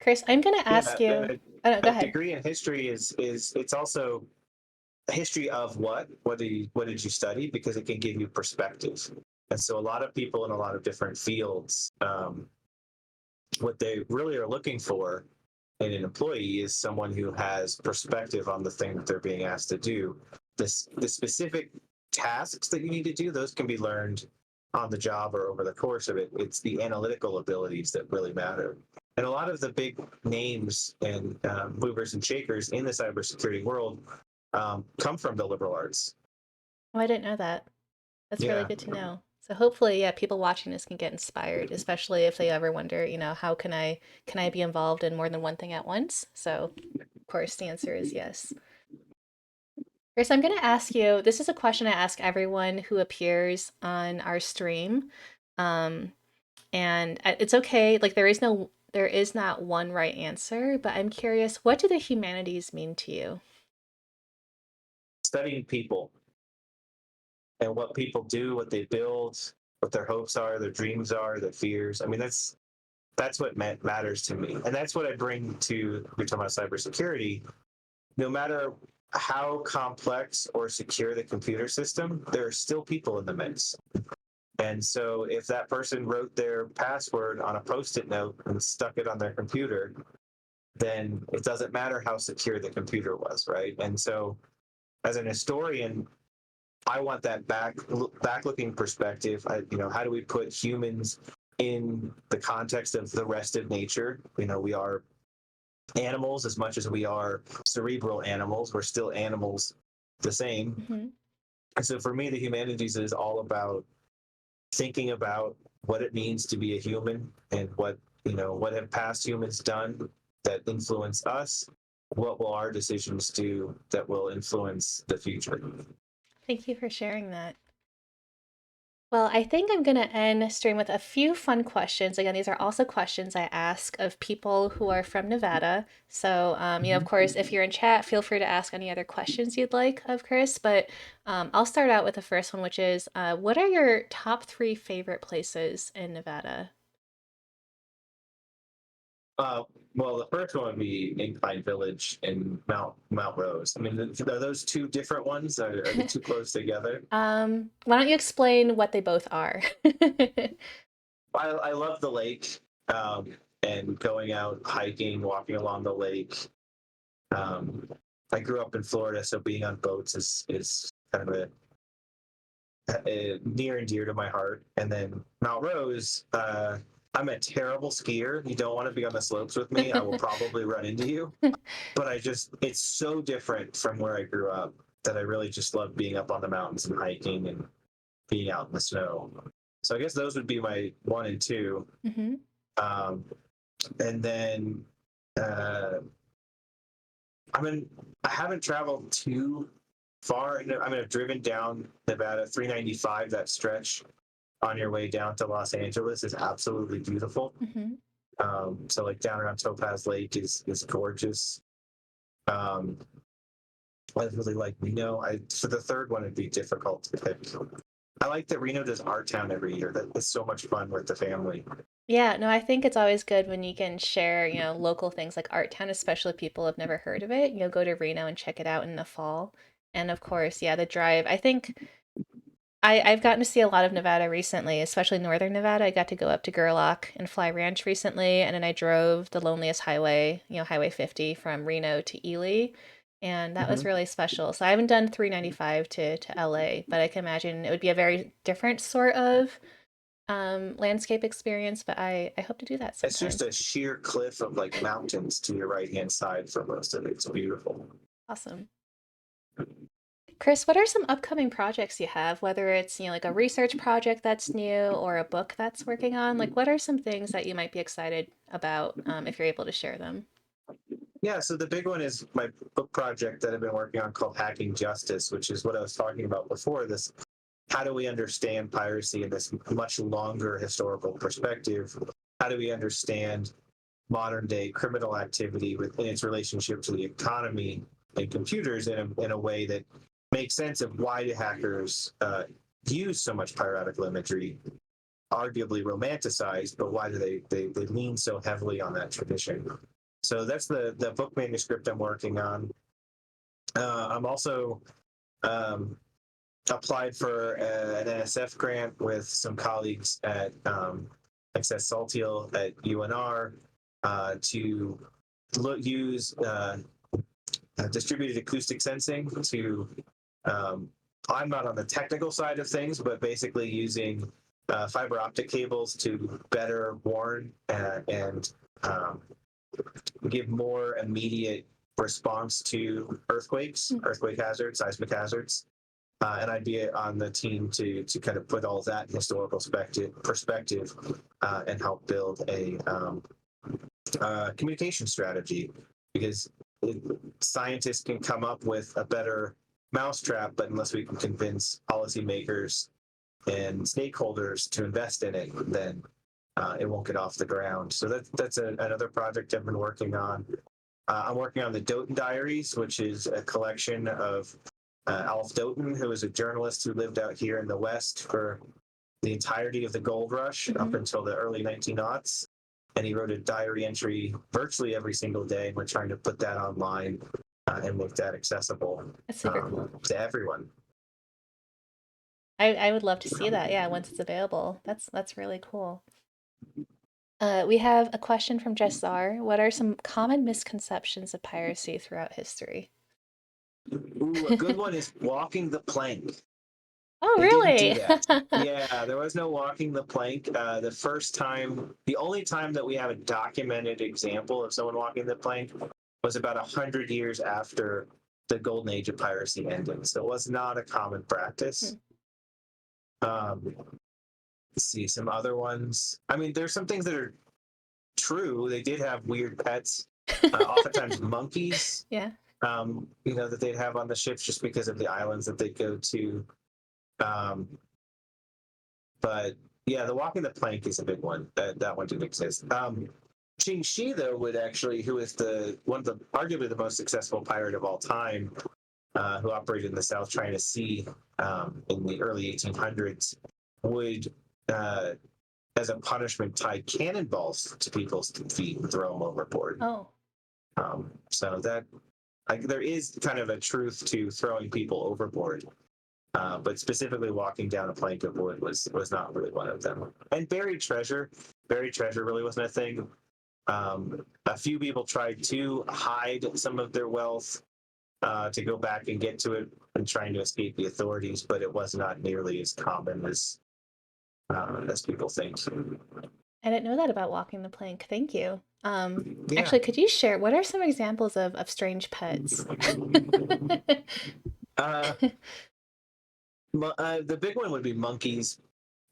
Chris, I'm going to Yeah, ask you. Oh, no, go a ahead. degree in history is it's also a history of what did you study, because it can give you perspective. And so a lot of people in a lot of different fields, what they really are looking for in an employee is someone who has perspective on the thing that they're being asked to do. The specific tasks that you need to do, those can be learned on the job or over the course of it. It's the analytical abilities that really matter. And a lot of the big names and movers and shakers in the cybersecurity world come from the liberal arts. Oh, I didn't know that. That's really Yeah. good to know. So hopefully, yeah, people watching this can get inspired, especially if they ever wonder, how can I be involved in more than one thing at once? So, of course, the answer is yes. Chris, I'm going to ask you, this is a question I ask everyone who appears on our stream. Um, and it's okay, like there is not one right answer, but I'm curious, what do the humanities mean to you? Studying people and what people do, what they build, what their hopes are, their dreams are, their fears. I mean, that's what matters to me, and that's what I bring to. We're talking about cybersecurity. No matter how complex or secure the computer system, there are still people in the mix. And so, if that person wrote their password on a Post-it note and stuck it on their computer, then it doesn't matter how secure the computer was, right? And so, as an historian, I want that back-looking perspective. How do we put humans in the context of the rest of nature? We are animals as much as we are cerebral animals. We're still animals the same. Hmm. And so for me, the humanities is all about thinking about what it means to be a human and what have past humans done that influence us. What will our decisions do that will influence the future? Thank you for sharing that. Well, I think I'm going to end stream with a few fun questions. Again, these are also questions I ask of people who are from Nevada. So, of Mhm. course, if you're in chat, feel free to ask any other questions you'd like of Chris. But I'll start out with the first one, which is what are your top three favorite places in Nevada? Uh, well, the first one would be Incline Village and Mount Rose. I mean, are those two different ones? Are they too close together? Why don't you explain what they both are? I love the lake, and going out hiking, walking along the lake. Um, I grew up in Florida, so being on boats is kind of a near and dear to my heart. And then Mount Rose, I'm a terrible skier. You don't want to be on the slopes with me. I will probably run into you. But it's so different from where I grew up that I really just love being up on the mountains and hiking and being out in the snow. So I guess those would be my one and two. Hmm. Um, and then uh, I mean, I haven't traveled too far. I mean, I've driven down Nevada 395. That stretch on your way down to Los Angeles is absolutely beautiful. Hmm. So like down around Topaz Lake is gorgeous. Um, I really like Reno. For the third one, it'd be difficult to pick. I like that Reno does Art Town every year. That is so much fun with the family. Yeah, no, I think it's always good when you can share, local things like Art Town, especially if people have never heard of it. Go to Reno and check it out in the fall. And of course, yeah, the drive. I think I've gotten to see a lot of Nevada recently, especially northern Nevada. I got to go up to Gerlach and Fly Ranch recently, and then I drove the loneliest highway, Highway 50 from Reno to Ely, and that was Hmm. really special. So I haven't done 395 to LA, but I can imagine it would be a very different sort of landscape experience, but I hope to do that It's just sometime. a sheer cliff of like mountains to your right hand side for most of it. It's beautiful. Awesome. Chris, what are some upcoming projects you have, whether it's, like a research project that's new or a book that's working on? Like, what are some things that you might be excited about if you're able to share them? Yeah, so the big one is my book project that I've been working on called Hacking Justice, which is what I was talking about before. This, how do we understand piracy in this much longer historical perspective? How do we understand modern day criminal activity within its relationship to the economy and computers in a way that makes sense of why do hackers use so much piratical imagery, arguably romanticized, but why do they lean so heavily on that tradition? So that's the book manuscript I'm working on. I'm also um, applied for an NSF grant with some colleagues at Access Saltiel at UNR to use distributed acoustic sensing to. I'm not on the technical side of things, but basically using fiber optic cables to better warn and um, give more immediate response to earthquakes, Hmm. earthquake hazards, seismic hazards. And I'd be on the team to kind of put all that in historical perspective and help build a communication strategy because it, scientists can come up with a better mousetrap, but unless we can convince policymakers and stakeholders to invest in it, then it won't get off the ground. So that's another project I've been working on. I'm working on the Doughton Diaries, which is a collection of Alf Doughton, who was a journalist who lived out here in the West for the entirety of the gold rush up Hmm. until the early 1900s. And he wrote a diary entry virtually every single day. And we're trying to put that online and make that accessible That's super cool. to everyone. I would love to see that. Yeah, once it's available. That's really cool. We have a question from Jessar. What are some common misconceptions of piracy throughout history? Ooh, a good one is walking the plank. Oh, They didn't do really? that. Yeah, there was no walking the plank. The only time that we have a documented example of someone walking the plank was about 100 years after the golden age of piracy ended. So it was not a common Hmm. practice. Um, let's see some other ones. I mean, there's some things that are true. They did have weird pets, oftentimes monkeys. Yeah. That they'd have on the ships just because of the islands that they'd go to. Um, But yeah, the walking the plank is a big one. That one didn't exist. Qing Shi though would actually, who is the one of the arguably the most successful pirate of all time, who operated in the South China Sea in the early 1800s, would, as a punishment, tie cannonballs to people's feet and throw them overboard. Oh. So that there is kind of a truth to throwing people overboard. But specifically walking down a plank of wood was not really one of them. And buried treasure really wasn't a thing. A few people tried to hide some of their wealth to go back and get to it and trying to escape the authorities, but it was not nearly as common as people think. I didn't know that about walking the plank. Thank you. Yeah. Actually, could you share what are some examples of strange pets? Uh, the big one would be monkeys,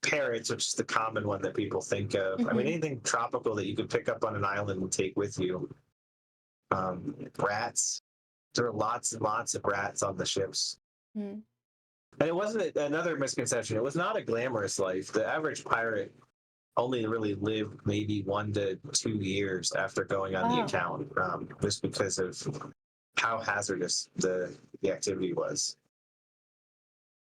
parrots, which is the common one that people think of. I mean, Mhm. anything tropical that you could pick up on an island and take with you. Rats. There are lots and lots of rats on the ships. Mm. And it wasn't another misconception. It was not a glamorous life. The average pirate only really lived maybe 1 to 2 years after going on the Wow. account, just because of how hazardous the activity was.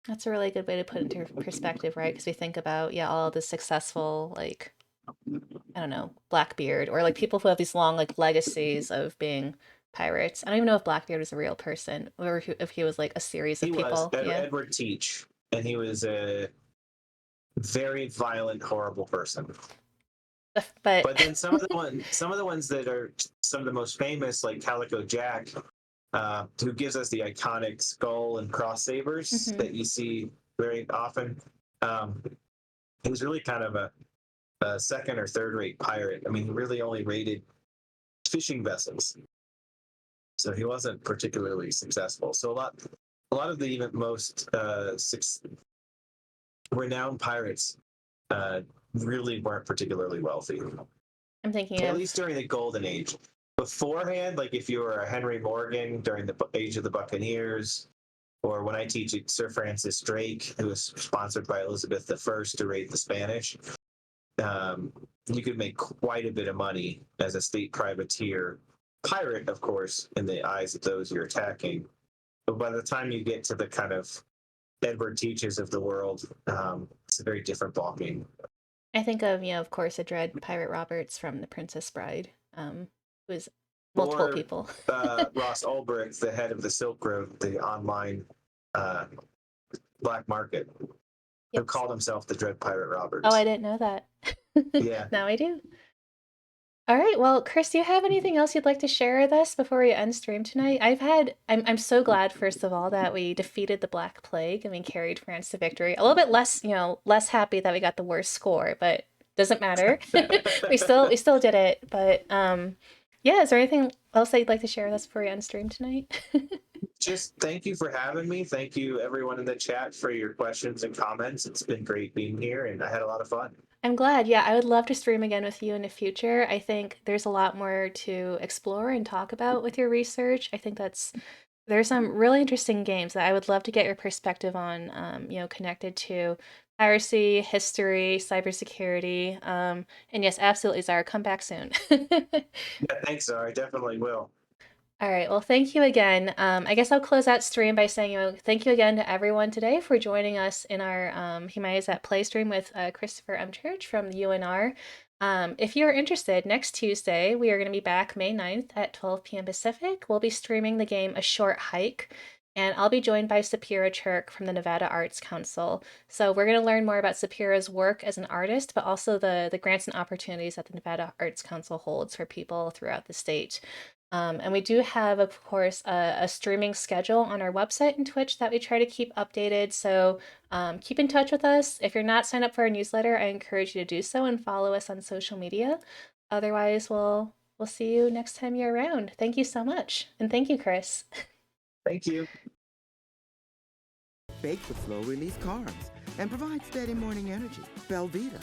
That's a really good way to put into perspective, right? Because we think about, yeah, all the successful, like, I don't know, Blackbeard, or like people who have these long like legacies of being pirates. I don't even know if Blackbeard was a real person or if he was like a series of He was people. Yeah. Edward Teach, and he was a very violent, horrible person. But But then some of the ones that are some of the most famous, like Calico Jack, who gives us the iconic skull and cross sabers Mhm. that you see very often. He was really kind of a second or third rate pirate. I mean, he really only raided fishing vessels, so he wasn't particularly successful. So a lot of the even most renowned pirates really weren't particularly wealthy, I'm thinking at of, least during the golden age. Beforehand, like if you were a Henry Morgan during the age of the Buccaneers, or when I teach at Sir Francis Drake, who was sponsored by Elizabeth I to raid the Spanish, you could make quite a bit of money as a state privateer, pirate, of course, in the eyes of those you're attacking. But by the time you get to the kind of Edward Teaches of the world, it's a very different ballgame. I think of, of course, a Dread Pirate Roberts from The Princess Bride, who was multiple Or people. Ross Ulbricht, the head of the Silk Road, the online uh, black market, who Yes. called himself the Dread Pirate Oh, I Roberts. didn't know that. Yeah. Now I do. All right. Well, Chris, do you have anything else you'd like to share with us before we end stream tonight? I'm so glad, first of all, that we defeated the Black Plague and we carried France to victory. A little bit less, less happy that we got the worst score, but doesn't matter. We still did it. But yeah, is there anything else that you'd like to share with us before we end stream tonight? Just thank you for having me. Thank you, everyone in the chat, for your questions and comments. It's been great being here, and I had a lot of fun. I'm glad. Yeah, I would love to stream again with you in the future. I think there's a lot more to explore and talk about with your research. I think there's some really interesting games that I would love to get your perspective on, connected to piracy, history, cybersecurity. And yes, absolutely, Zara, come back soon. Yeah, thanks, Zara. I definitely will. All right. Well, thank you again. I guess I'll close out stream by saying, thank you again to everyone today for joining us in our Humanities at Play stream with Christopher M. Church from the UNR. If you're interested, next Tuesday, we are going to be back May 9th at 12 p.m. Pacific. We'll be streaming the game A Short Hike, and I'll be joined by Sapira Churk from the Nevada Arts Council. So we're going to learn more about Sapira's work as an artist, but also the grants and opportunities that the Nevada Arts Council holds for people throughout the state. And we do have, of course, a streaming schedule on our website and Twitch that we try to keep updated. So keep in touch with us. If you're not signed up for our newsletter, I encourage you to do so and follow us on social media. Otherwise, we'll see you next time you're around. Thank you so much. And thank you, Chris. Thank you. Bake with slow-release carbs and provide steady morning energy. Belvita.